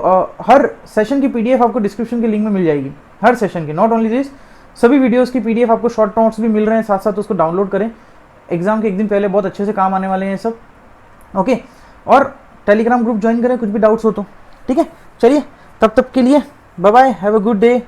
हर सेशन की पीडीएफ आपको डिस्क्रिप्शन के लिंक में मिल जाएगी, हर सेशन की, नॉट ओनली दिस, सभी वीडियोस की पीडीएफ आपको, शॉर्ट नोट्स भी मिल रहे हैं साथ साथ, उसको डाउनलोड करें, एग्जाम के एक दिन पहले बहुत अच्छे से काम आने वाले हैं सब, ओके। और टेलीग्राम ग्रुप ज्वाइन करें कुछ भी डाउट्स हो तो, ठीक है। चलिए तब तक के लिए bye bye, have a good day.